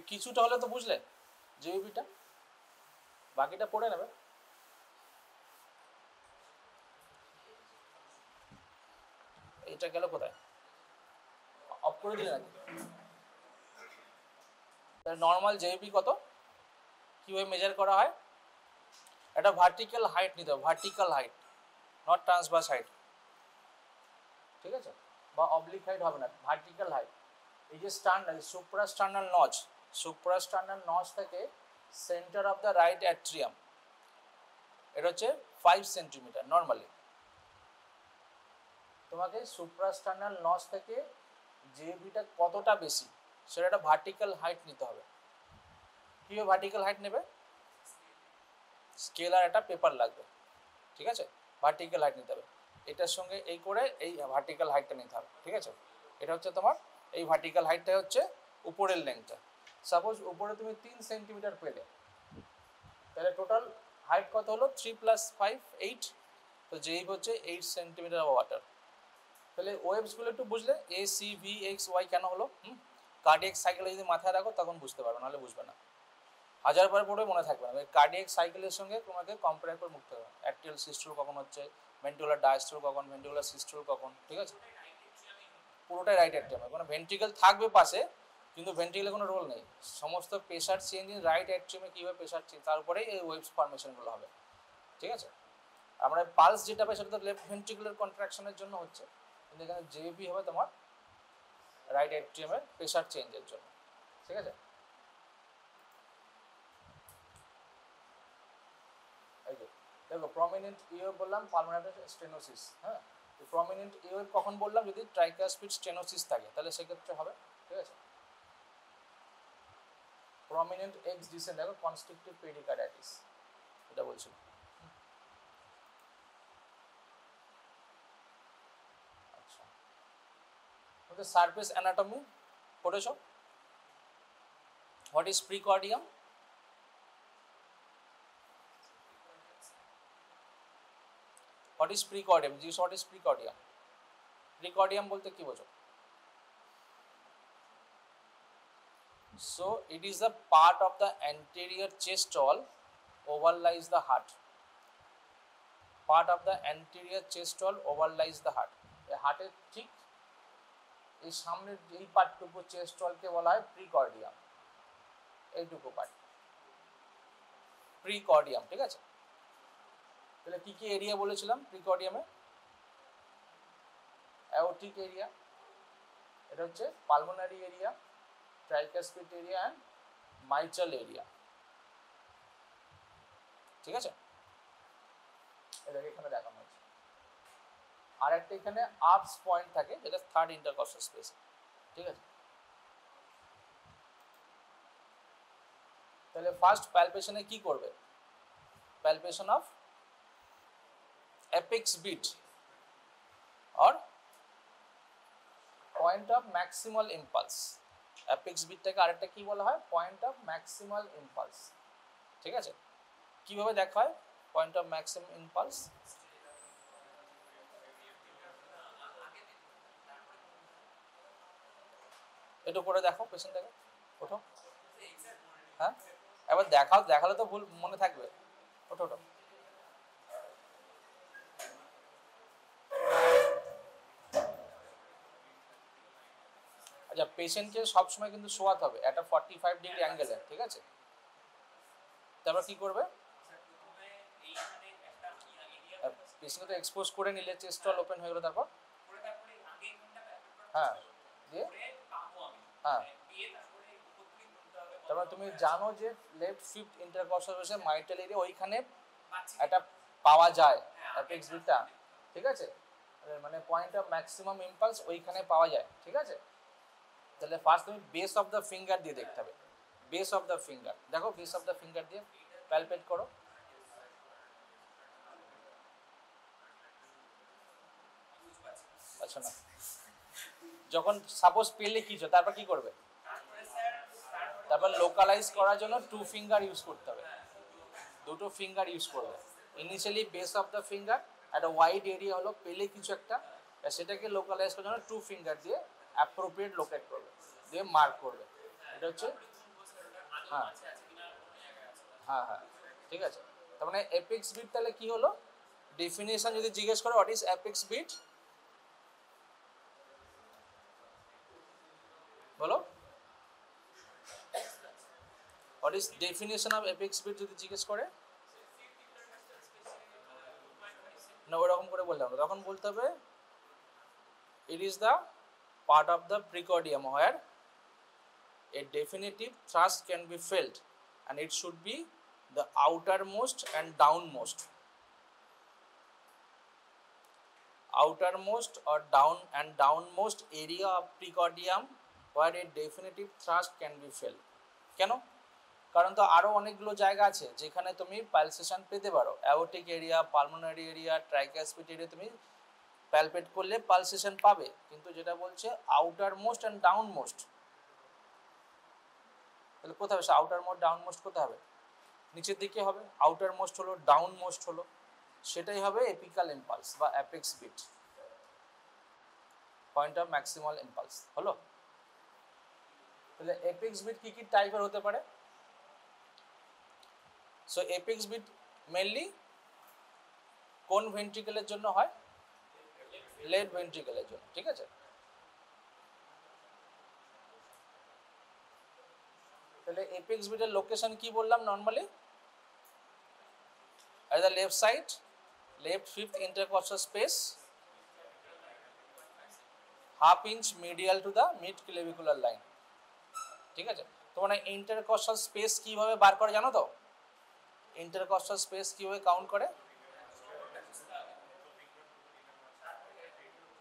কিছুটা হলে তো বুঝলে জিওপিটা, বাকিটা পড়ে নেবে। এটা গেল কোথায়? অফ করে দিলে নাকি? নর্মাল জেপি কত, কিভাবে মেজার করা হয়? একটা ভার্টিক্যাল হাইট নিতে হবে, vertical height, not transverse height, ঠিক আছে? বা অবলিক হাইট হবে না, ভার্টিক্যাল হাইট। এই যে স্টার্নাল, সুপ্রাস্টার্নাল নচ, সুপ্রাস্টার্নাল নচ থেকে centre of the right atrium, এটা হচ্ছে 5 সেন্টিমিটার নর্মালি। তোমাকে সুপ্রাস্টার্নাল নস থেকে জেবিটা কতটা বেশি সেটা একটা ভার্টিক্যাল হাইট নিতে হবে। কীভাবে ভার্টিক্যাল হাইট নেবে? স্কেল আর একটা পেপার লাগবে, ঠিক আছে? ভার্টিক্যাল হাইট নিতে হবে, এটার সঙ্গে এই করে এই ভার্টিক্যাল হাইটটা নিতে হবে, ঠিক আছে? এটা হচ্ছে তোমার এই ভার্টিক্যাল হাইটটা হচ্ছে উপরের লেন্থটা। সাপোজ উপরে তুমি 3 সেন্টিমিটার পেলে, তাহলে টোটাল হাইট কত হলো? 3 + 5 8, তো যেই হচ্ছে 8 সেন্টিমিটার অফ ওয়াটার। তাহলে ওয়েভসগুলো একটু বুঝলে a c v x y কেন হলো, কার্ডিয়াক সাইকেলে যদি মাথায় রাখো তখন বুঝতে পারবে, নাহলে বুঝবে না, হাজার বার পড়ে মনে থাকবে না। কার্ডিয়াক সাইকেলের সঙ্গে তোমাকে কম্পেয়ার করে মুখতে হবে, অ্যাট্রিয়াল সিস্টোল কখন হচ্ছে, ভেন্ট্রিকুলার ডায়াস্টোল কখন, ভেন্ট্রিকুলার সিস্টোল কখন, ঠিক আছে? পুরোটাই রাইট অ্যাট্রিয়ামে, কোনো ভেন্ট্রিকেল থাকবে পাশে কিন্তু ভেন্ট্রিকেলের কোনো রোল নেই। সমস্ত প্রেশার চেঞ্জ ইন রাইট অ্যাট্রিয়ামে কীভাবে প্রেশার চেঞ্জ, তার উপরেই এই ওয়েভস ফরমেশনগুলো হবে, ঠিক আছে? আমরা পালস যেটা পাই সেটা তো লেফট ভেন্ট্রিকুলার কন্ট্রাকশনের জন্য হচ্ছে, কিন্তু এখানে জেবি হবে তোমার রাইট অ্যাট্রিয়ামের প্রেশার চেঞ্জের জন্য, ঠিক আছে? এই যে দেখো প্রমিনেন্ট ইওয়েভ বললাম পালমোনারি স্টেনোসিস, হ্যাঁ, প্রমিনেন্ট ইওয়েভ কখন বললাম? যদি ট্রাইকাসপিড স্টেনোসিস থাকে তাহলে সেক্ষেত্রে হবে, ঠিক আছে? প্রমিনেন্ট এক্স ডিসেন্ট দেখো কনস্ট্রিকটিভ পেরিকার্ডাইটিস, এটা বলছিল। আচ্ছা, ওকে সারফেস অ্যানাটমি পড়েছো? What is precordium? What is precordium? This what is precordium? Precordium বলতে কি বোঝো? So it is the part of the anterior chest wall overlies the heart. Part of the anterior chest wall overlies the heart. এই হার্টের ঠিক এই সামনের এই পার্টটুকু চেস্ট ওয়ালকে বলা হয় প্রিকর্ডিয়াম, এইটুকু পার্ট প্রিকর্ডিয়াম, ঠিক আছে? তাহলে কি কি এরিয়া বলেছিলাম প্রিকর্ডিয়ামে? অ্যাওর্টিক এরিয়া, এটা হচ্ছে pulmonary area, tricuspid area and mitral area, ঠিক আছে? এটাকে এখানে দেখানো হয়েছে। আর একটা এখানে আপস পয়েন্ট থাকে যেটা থার্ড ইন্টারকস্টাল স্পেস, ঠিক আছে? তাহলে ফার্স্ট প্যালপেশনে কি করবে? Palpation of apex beat or point of maximal impulse. apex beat টাকে আরেকটা কি বলা হয়? পয়েন্ট অফ ম্যাক্সিমাল ইম্পালস, ঠিক আছে? কিভাবে দেখা হয় পয়েন্ট অফ ম্যাক্সিমাম ইম্পালস? একটু করে দেখো পেশেন্টটাকে, ওঠো, হ্যাঁ এবার দেখাও, দেখালে তো ভুল মনে থাকবে, ওঠো ওঠো। আচ্ছা, পেশেন্টকে সবসময় কিন্তু শোয়াতে হবে একটা 45 ডিগ্রি অ্যাঙ্গেলে, ঠিক আছে? তারপর কি করবে? পেশেন্টকে তো এক্সপোজ করে নিলে চেস্ট ওয়াল ওপেন হয়ে গেল, তারপর হ্যাঁ দিয়ে হ্যাঁ, তারপর তুমি জানো যে লেফট ফিফথ ইন্টারকস্টাল স্পেসে মাইট্রাল এরিয়া ওইখানে একটা পাওয়া যায় অ্যাপেক্স বিটটা, ঠিক আছে? মানে পয়েন্ট অফ ম্যাক্সিমাম ইম্পালস ওইখানে পাওয়া যায়, ঠিক আছে? তাহলে ফার্স্ট তুমি বেস অফ দ্য ফিঙ্গার দিয়ে দেখতে হবে, বেস অফ দ্য ফিঙ্গার দেখো, বেস অফ দ্য ফিঙ্গার দিয়ে প্যালপেট করো। আচ্ছা না, যখন সাপোজ পেলে কিছু তারপর কি করবে? তারপর লোকালাইজ করার জন্য 2 ফিঙ্গার ইউজ করতে হবে, দুটো ফিঙ্গার ইউজ করবে। Initially base of the finger একটা ওয়াইড এরিয়া হলো পেলে কিছু একটা, সেটাকে লোকালাইজ করার জন্য 2 ফিঙ্গার দিয়ে অ্যাপ্রোপ্রিয়েট লোকেট করবে, দিয়ে মার্ক করবে। এটা হচ্ছে হ্যাঁ হ্যাঁ হ্যাঁ, ঠিক আছে? তার মানে অ্যাপেক্স বিট তাহলে কি হলো? ডেফিনেশন যদি জিজ্ঞেস করে হোয়াট ইজ অ্যাপেক্স বিট, বলো what is definition of apex beat যদি জিজ্ঞেস করে? না ওরকম করে বললাম না, তখন বলতে হবে it is the part of the precordium where a definitive thrust can be felt and it should be the outermost and downmost. outermost or downmost area of precordium where a definitive thrust can be felt. কেন? কারণ তো আরো অনেকগুলো জায়গা আছে যেখানে তুমি পালসেশন পেতে পারো, aortic area, pulmonary area, tricuspid area তুমি প্যালপেট করলে পালসেশন পাবে, কিন্তু যেটা বলছে outer most and down most, তাহলে কোথায় হবে? আউটার মোস্ট ডাউন মোস্ট কোথায় হবে? নিচের দিকে হবে। আউটার মোস্ট হলো, ডাউন মোস্ট হলো, সেটাই হবে এপিক্যাল ইম্পালস বা apex beat, point of maximal impulse হলো। তাহলে অ্যাপেক্স বিট কি কি টাইপের হতে পারে? সো অ্যাপেক্স বিট মেইনলি কোন ভেন্ট্রিকেলের জন্য হয়? লেফট ভেন্ট্রিকেলের জন্য, ঠিক আছে। তাহলে অ্যাপেক্স বিটের লোকেশন কি বললাম normally? at the left side, left fifth intercostal space, half inch medial to the mid clavicular line, ঠিক আছে। তো মানে ইন্টারকস্টাল স্পেস কিভাবে বার করে জানো তো? ইন্টারকস্টাল স্পেস কিভাবে কাউন্ট করে?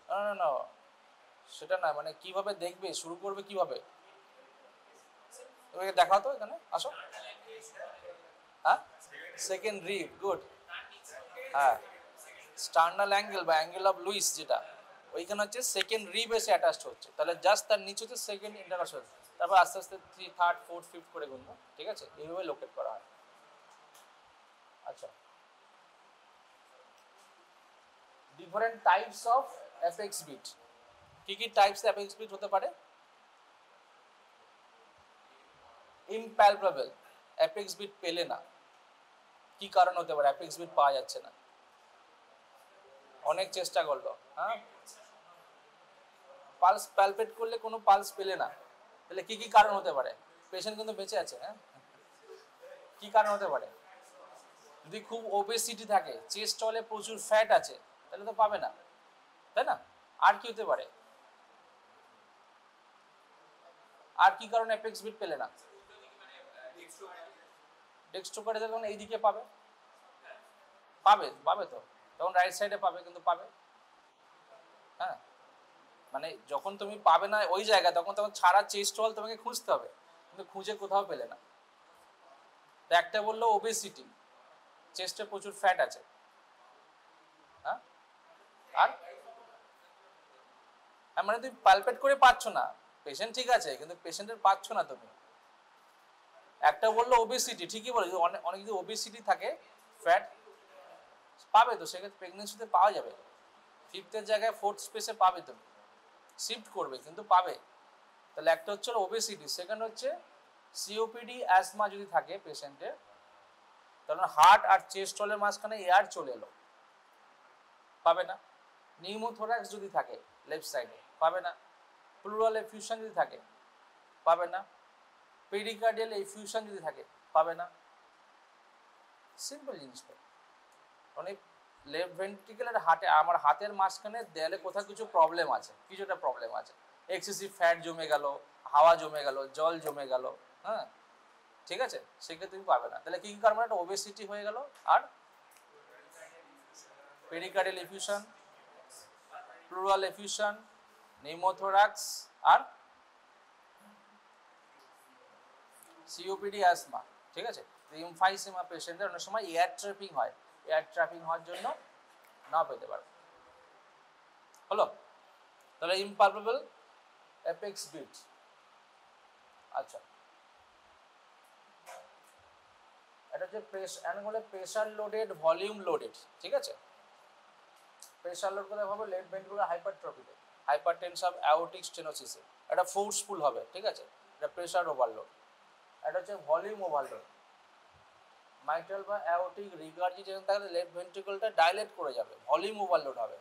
না না না, সেটা না, মানে কিভাবে দেখবে, শুরু করবে কিভাবে? তুমি দেখাও তো, এখানে আসো। হ্যাঁ, সেকেন্ড রিব, গুড। হ্যাঁ, স্টার্নাল অ্যাঙ্গেল বা অ্যাঙ্গেল অফ লুইস, যেটা ওইখানে হচ্ছে সেকেন্ড রিব এসে অ্যাটাচড হচ্ছে, তাহলে জাস্ট তার নিচে হচ্ছে সেকেন্ড ইন্টারকস্টাল, তারপর আস্তে আস্তে 3, 3rd, 4th, 5th করে গুনবো, ঠিক আছে, এইভাবে লোকেট করা হয়। আচ্ছা, different types of apex beat. কি কি টাইপস অ্যাপেক্স বিট হতে পারে? ইমপ্যালপেবল, অ্যাপেক্স বিট পেলে না, কি কারণ হতে পারে অ্যাপেক্স বিট পাওয়া যাচ্ছে না? অনেক চেষ্টা করলো, হ্যাঁ, পালস প্যালপেট করলে কোনো পালস পেলে না, তাহলে কি কি কারণ হতে পারে? পেশেন্ট কিন্তু বেঁচে আছে, হ্যাঁ, কি কারণ হতে পারে? যদি খুব ওবেসিটি থাকে, চেস্ট ওয়ালে প্রচুর ফ্যাট আছে, তাহলে তো পাবে না, তাই না? আর কি হতে পারে? আর কি কারণে অ্যাপেক্স বিট পেলে না? ডেক্সট্রোকার্ডে যখন এইদিকে পাবে, পাবে পাবে তো, তখন রাইট সাইডে পাবে, কিন্তু পাবে, হ্যাঁ, মানে যখন তুমি পাবে না ওই জায়গায়, তখন ছাড়া চেস্ট ওয়াল তোমাকে খুঁজতে হবে, কিন্তু খুঁজে কোথাও পেলে না। তো একটা বললো ওবেসিটি, চেস্টে প্রচুর ফ্যাট আছে, হ্যাঁ, আর মানে তুমি পালপেট করে পাচ্ছ না, পেশেন্ট ঠিক আছে, কিন্তু পেশেন্টের পাচ্ছ না তুমি। একটা বললো ওবেসিটি, ঠিকই বলে, অনেক যদি ওবেসিটি থাকে, ফ্যাট পাবে, তো সেক্ষেত্রে প্রেগনেন্সিতে পাওয়া যাবে, 5th জায়গায় 4th স্পেসে পাবে, তুমি শিফট করবে কিন্তু পাবে। তাহলে একটা হচ্ছে ওবেসিটি, সেকেন্ড হচ্ছে সিওপিডি, অ্যাজমা যদি থাকে পেশেন্টের, তাহলে হার্ট আর চেস্ট ওয়ালের মাঝখানে এয়ার চলে এলো, পাবে না। নিউমোথোরাক্স যদি থাকে লেফট সাইডে, পাবে না। প্লুরাল এফিউশন যদি থাকে, পাবে না। পেরিকার্ডিয়াল এফিউশন যদি থাকে, পাবে না। সিম্পল জিনিসটা, মানে লেফট ভেন্ট্রিকেলের হার্টে, আমার হাতের মাঝখানে দেয়ালে কোথাও কিছু প্রবলেম আছে, কিছুটা প্রবলেম আছে, এক্সেসিভ ফ্যাট জমে গেল, হাওয়া জমে গেল, জল জমে গেল, হ্যাঁ, ঠিক আছে, সেক্ষেত্রে তুমি পাবে না। তাহলে কি কি কারণে? একটা ওবেসিটি হয়ে গেল, আর পেরিকার্ডিয়াল এফিউশন, প্লুরাল এফিউশন, নিউমোথোরাক্স, আর সিওপিডি, অ্যাজমা, ঠিক আছে। এমফাইসেমা পেশেন্টদের অনেক সময় এয়ার ট্র্যাপিং হয়, এয়ার ট্র্যাপিং হওয়ার জন্য না পেতে পারে, হলো। তাহলে ইমপালপেবল অ্যাপেক্স বিট। আচ্ছা, এটা হচ্ছে প্রেসার লোডেড, ভলিউম লোডেড, ঠিক আছে। প্রেসার লোড কোথায় হবে? লেফট ভেন্ট্রিকুলার হাইপারট্রফিতে, হাইপারটেনশন অ্যাওর্টিক স্টেনোসিসে, এটা ফোর্সফুল হবে, ঠিক আছে, এটা প্রেসার ওভারলোড। এটা হচ্ছে ভলিউম ওভারলোড, মাইট্রাল বা অ্যাওর্টিক রিগার্জিটেশন থাকলে লেফট ভেন্ট্রিকলটা ডাইলেট করে যাবে, ভলিউম ওভারলোড হবে,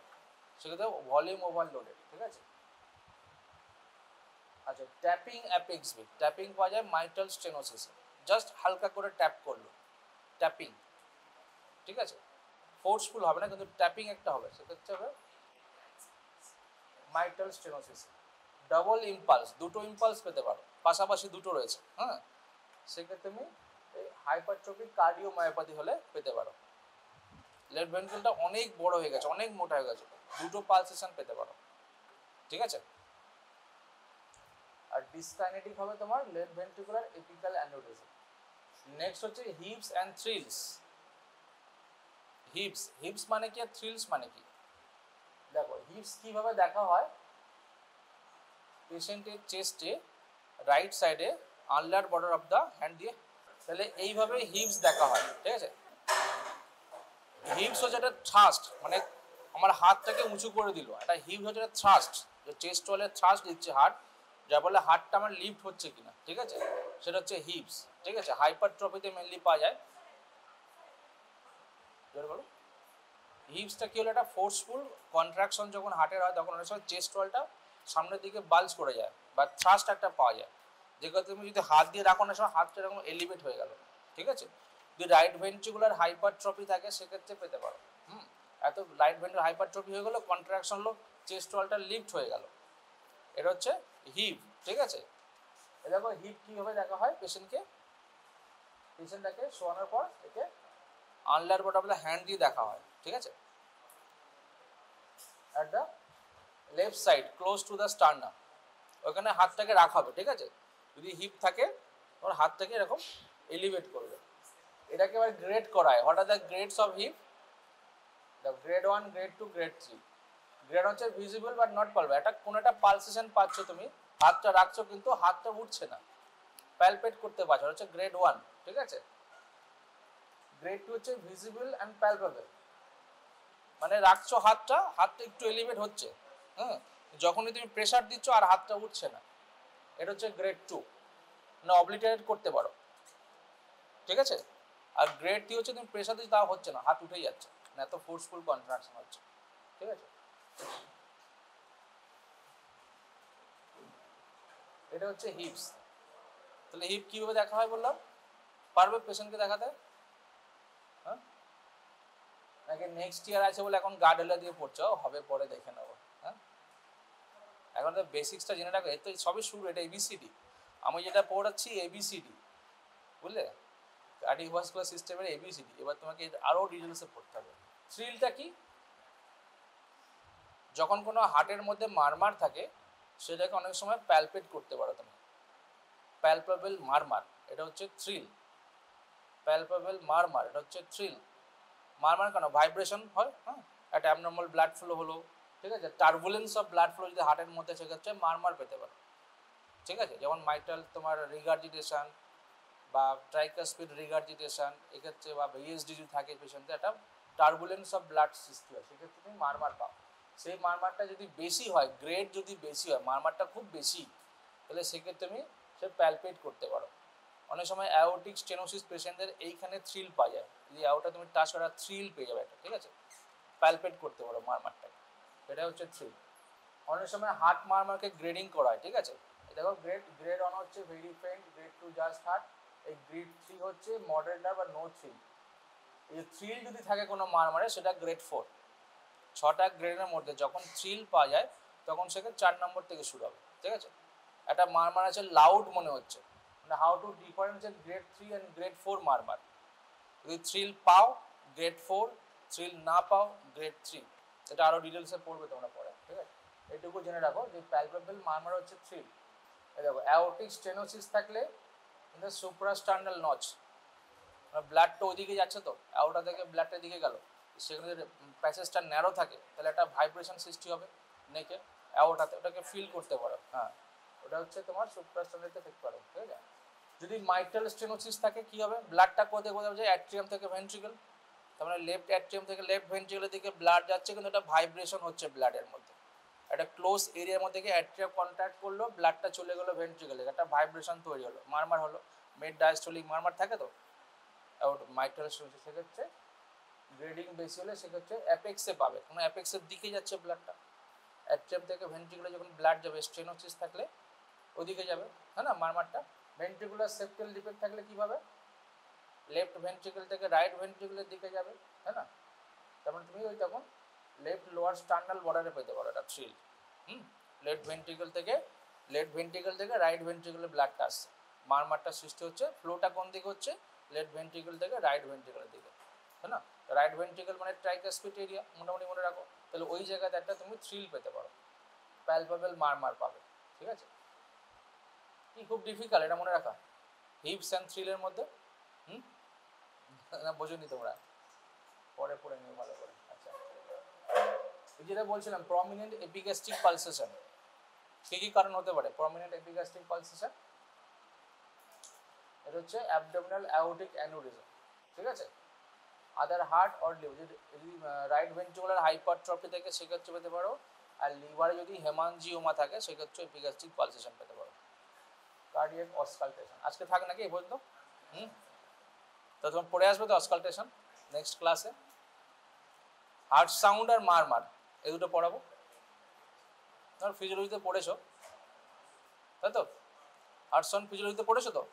সেক্ষেত্রে ভলিউম ওভারলোডেড, ঠিক আছে। আচ্ছা, ট্যাপিং অ্যাপেক্স বিট, ট্যাপিং পাওয়া যায় মাইট্রাল স্টেনোসিসে, জাস্ট হালকা করে ট্যাপ করলো, ট্যাপিং, ঠিক আছে, ফোর্সফুল হবে না, কিন্তু ট্যাপিং একটা হবে, সেক্ষেত্রে হবে মাইট্রাল স্টেনোসিসে। ডাবল ইম্পালস, দুটো ইম্পালস পেতে পারো, পাশাপাশি দুটো রয়েছে, হ্যাঁ, সেক্ষেত্রে তুমি এই হাইপারট্রফিক কার্ডিওমায়োপ্যাথি হলে পেতে পারো। লেফট ভেন্ট্রিকলটা অনেক বড় হয়ে গেছে, অনেক মোটা হয়ে গেছে, দুটো পালসেশন পেতে পারো, ঠিক আছে। আর ডিসকাইনেটিক হবে তোমার left ventricular apical aneurysm. Next হচ্ছে হিপস অ্যান্ড থ্রিলস। হিপস মানে কি আর থ্রিলস মানে কি? দেখো হিপস কিভাবে দেখা হয়, পেশেন্টের চেস্টে রাইট সাইডে আনলার বর্ডার অফ দ্য হ্যান্ড দিয়ে, তাহলে এইভাবে হিপস দেখা হয়, ঠিক আছে। হিপস হচ্ছে একটা থ্রাস্ট, মানে আমার হাতটাকে উঁচু করে দিল, একটা হিপস হচ্ছে একটা থ্রাস্ট, যে চেস্ট ওয়ালে থ্রাস্ট দিচ্ছে হার্ট, যার ফলে হার্টটা আমার লিফট হচ্ছে কিনা, ঠিক আছে, সেটা হচ্ছে হিপস, ঠিক আছে। হাইপারট্রফিতে মেনলি পাওয়া যায়। বলো হিপসটা কি হলো, একটা ফোর্সফুল কন্ট্রাকশন যখন হার্টের হয় তখন অনেক সময় চেস্ট ওয়ালটা সামনের দিকে বাল্জ করে যায় বা থ্রাস্ট একটা পাওয়া যায়, যেগুলো তুমি যদি হাত দিয়ে রাখো না সময় হাতটা এরকম এলিভেট হয়ে গেল, ঠিক আছে। যদি রাইট ভেন্ট্রিকুলার হাইপারট্রফি থাকে সেক্ষেত্রে পেতে পারো। এত রাইট ভেন্ট্রিকুলার হাইপারট্রফি হয়ে গেলো, কন্ট্রাকশন হলো, চেস্ট ওয়ালটা লিফট হয়ে গেল, এটা হচ্ছে হিপ, ঠিক আছে। এ দেখো হিপ কীভাবে দেখা হয় পেশেন্টকে, পেশেন্টটাকে শোয়ানোর পর একে আনলার বর্ডার অফ দ্য হ্যান্ড দিয়ে দেখা হয়, ঠিক আছে। At the left side close to the sternum, ওখানে হাতটাকে রাখা হবে, ঠিক আছে। যদি হিপ থাকে তোমার হাতটাকে এরকম এলিভেট করবে। এটাকে এবার গ্রেড করায়, what are the grades of heap, the grade 1, grade 2, grade 3। Grade হচ্ছে ভিজিবল বাট নট পালবেল, এটা কোনো একটা পালসেশন পাচ্ছ তুমি, হাতটা রাখছো কিন্তু হাতটা উঠছে না, প্যালপেট করতে পারছো, হচ্ছে গ্রেড 1, ঠিক আছে। গ্রেড 2 হচ্ছে ভিজিবল অ্যান্ড প্যালপেবল, মানে রাখছো হাতটা একটু এলিভেট হচ্ছে, হ্যাঁ, যখনই তুমি প্রেসার দিচ্ছ আর হাতটা উঠছে না, এটা হচ্ছে গ্রেড 2, না অবলিটারেট করতে পারো, ঠিক আছে। আর গ্রেড 3 হচ্ছে তুমি প্রেসার দিচ্ছ তাও হচ্ছে না, হাত উঠেই যাচ্ছে, না এত ফোর্সফুল কন্ট্রাকশন হচ্ছে, ঠিক আছে। এটা হচ্ছে হিপস। তাহলে হিপ কিভাবে দেখা হয় বললাম, পারবে পেশেন্টকে দেখাতে? হ্যাঁ, নাকি নেক্সট ইয়ার আছে বলে এখন গার্ডেলা দিয়ে পড়ছো, হবে পরে দেখে নেবো, হ্যাঁ। এখন তো বেসিক্সটা জেনে রাখো, এর তো সবই শুরু, এটা এবিসিডি, আমি যেটা পড়াচ্ছি এবিসিডি, বুঝলে, কার্ডিওভাস্কুলার সিস্টেমের এবিসিডি। এবার তোমাকে আরও ডিটেলসে পড়তে হবে। থ্রিলটা কি, যখন কোনো হার্টের মধ্যে মারমার থাকে সেটাকে অনেক সময় প্যালপেট করতে পারো তুমি, প্যালপেবল মারমার, এটা হচ্ছে থ্রিল। প্যালপেবল মারমার, এটা হচ্ছে থ্রিল। মারমার কেন, ভাইব্রেশন হয়, হ্যাঁ, একটা অ্যাবনর্মাল ব্লাড ফ্লো হলো, ঠিক আছে, টার্বুলেন্স অফ ব্লাড ফ্লো যদি হার্টের মধ্যে সেক্ষেত্রে মারমার পেতে পারো, ঠিক আছে। যেমন মাইটাল তোমার রিগার্জিটেশন বা ট্রাইকাসপিড রিগার্জিটেশন, এক্ষেত্রে বা ভিএসডি যদি থাকে পেশেন্টদের, একটা টার্বুলেন্স অফ ব্লাড সৃষ্টি হয়, সেক্ষেত্রে তুমি মারমার পাও। সেই মারমারটা যদি বেশি হয়, গ্রেড যদি বেশি হয়, মারমারটা খুব বেশি, তাহলে সেক্ষেত্রে তুমি সে প্যালপেট করতে পারো। অনেক সময় অ্যাওর্টিক স্টেনোসিস পেশেন্টদের এইখানে থ্রিল পাওয়া যায়, যদি অ্যাওটা তুমি টাচ করা থ্রিল পেয়ে যাবে একটা, ঠিক আছে, প্যালপেট করতে পারো মারমারটাকে, এটা হচ্ছে থ্রিল। অনেক সময় হার্ট মারমারকে গ্রেডিং করা হয়, ঠিক আছে। দেখো গ্রেড 1 হচ্ছে very faint, grade 2 just heart, এই গ্রেড 3 হচ্ছে মডারেট বা নো থ্রিল। এই থ্রিল যদি থাকে কোনো মারমারে সেটা গ্রেড 4। 6টা গ্রেডের মধ্যে যখন থ্রিল পাওয়া যায় তখন সেখানে 4 নম্বর থেকে শুরু হবে, ঠিক আছে। একটা মারমার আছে লাউড মনে হচ্ছে, মানে how to differentiate grade 3 and grade 4 মারমার। যদি থ্রিল পাও গ্রেড 4, থ্রিল না পাও গ্রেড 3, এটা আরও ডিটেলসে পড়বে তোমরা পরে, ঠিক আছে। এটুকু জেনে রাখো যে প্যালপেবল মারমার হচ্ছে থ্রিল। এই দেখো অ্যাওর্টিক স্টেনোসিস থাকলে কিন্তু সুপ্রাস্টার্নাল নচ, ব্লাডটা ওইদিকে যাচ্ছে, তো অ্যাওর্টা থেকে ব্লাডটা দিকে গেল, সেখানে যদি প্যাসেজটা ন্যারো থাকে তাহলে একটা ভাইব্রেশন সৃষ্টি হবে নেকে অ্যাওর্টাতে, ওটাকে ফিল করতে পারো, হ্যাঁ, ওটা হচ্ছে তোমার সুপ্রাস্টার্নালতে এফেক্ট করে, ঠিক আছে। যদি মাইট্রাল স্টেনোসিস থাকে কি হবে, ব্লাডটা কোথায় যাবে, অ্যাট্রিয়াম থেকে ভেন্ট্রিকল, তার মানে লেফট অ্যাট্রিয়াম থেকে লেফট ভেন্ট্রিকলের দিকে ব্লাড যাচ্ছে, কিন্তু এটা ভাইব্রেশন হচ্ছে ব্লাডের মধ্যে, একটা ক্লোজ এরিয়ার মধ্যে গিয়ে অ্যাট্রিয়াম কন্ট্যাক্ট করলো, ব্লাডটা চলে গেলো ভেন্ট্রিকলে, একটা ভাইব্রেশন তৈরি হলো, মারমার হলো, মেড ডায়াস্টোলিক মারমার থাকে, তো মাইট্রাল স্টেনোসিস সেক্ষেত্রে গ্রেডিং বেশি হলে সেক্ষেত্রে অ্যাপেক্সে পাবে, কোনো অ্যাপেক্সের দিকে যাচ্ছে ব্লাডটা, অ্যাট্রিয়াম থেকে ভেন্ট্রিকুলে যখন ব্লাড যাবে স্টেনোসিস থাকলে ওদিকে যাবে, হ্যাঁ না মারমারটা। ভেন্ট্রিকুলার সেপ্টাল ডিফেক্ট থাকলে কীভাবে, লেফট ভেন্ট্রিকল থেকে রাইট ভেন্ট্রিকুলের দিকে যাবে, হ্যাঁ না, তার মানে তুমি ওই তখন লেফট লোয়ার স্টার্নাল বর্ডারে পেতে পারো এটা থ্রিল। লেফট ভেন্ট্রিকল থেকে রাইট ভেন্ট্রিকুলে ব্লাডটা আসছে, মারমারটা সৃষ্টি হচ্ছে, ফ্লোটা কোন দিকে হচ্ছে, লেফট ভেন্ট্রিকল থেকে রাইট ভেন্ট্রিকুলের দিকে, তাই না। রাইট ভেন্ট্রিকল মানে ট্রাইকাসপিড এরিয়া, মোটামুটি মনে রাখো, তাহলে ওই জায়গাতে একটা তুমি থ্রিল পেতে পারো, প্যালপেবল মারমার পাবে, ঠিক আছে? কি খুব ডিফিকাল্ট এটা মনে রাখা হিপস অ্যান্ড থ্রিলের মধ্যে? না বোঝোনি তোমরা, পরে পড়ে নিও ভালো করে। আচ্ছা, যেটা বলছিলাম প্রমিনেন্ট এপিগ্যাস্ট্রিক পালসেশন, কি কি কারণ হতে পারে প্রমিনেন্ট এপিগ্যাস্ট্রিক পালসেশন? এটা হচ্ছে অ্যাবডোমিনাল অ্যাওর্টিক অ্যানুরিজম, ঠিক আছে? আদার হার্ট অর লিভার, যদি রাইট ভেন্ট্রিকুলার হাইপারট্রফি থেকে সেক্ষেত্রে পেতে পারো, আর লিভারে যদি হেমানজিওমা থাকে সেক্ষেত্রে এপিগ্যাস্ট্রিক পালসেশন পেতে পারো। কার্ডিয়াক অসকালটেশন আজকে থাক নাকি বলতো? তো তোমার পড়ে আসবে তো অসকালটেশন নেক্সট ক্লাসে। হার্ট সাউন্ড আর মারমার এই দুটো পড়াবো। তোমার ফিজিওলজিতে পড়েছো তাই তো? হার্ট সাউন্ড ফিজিওলজিতে পড়েছো তো?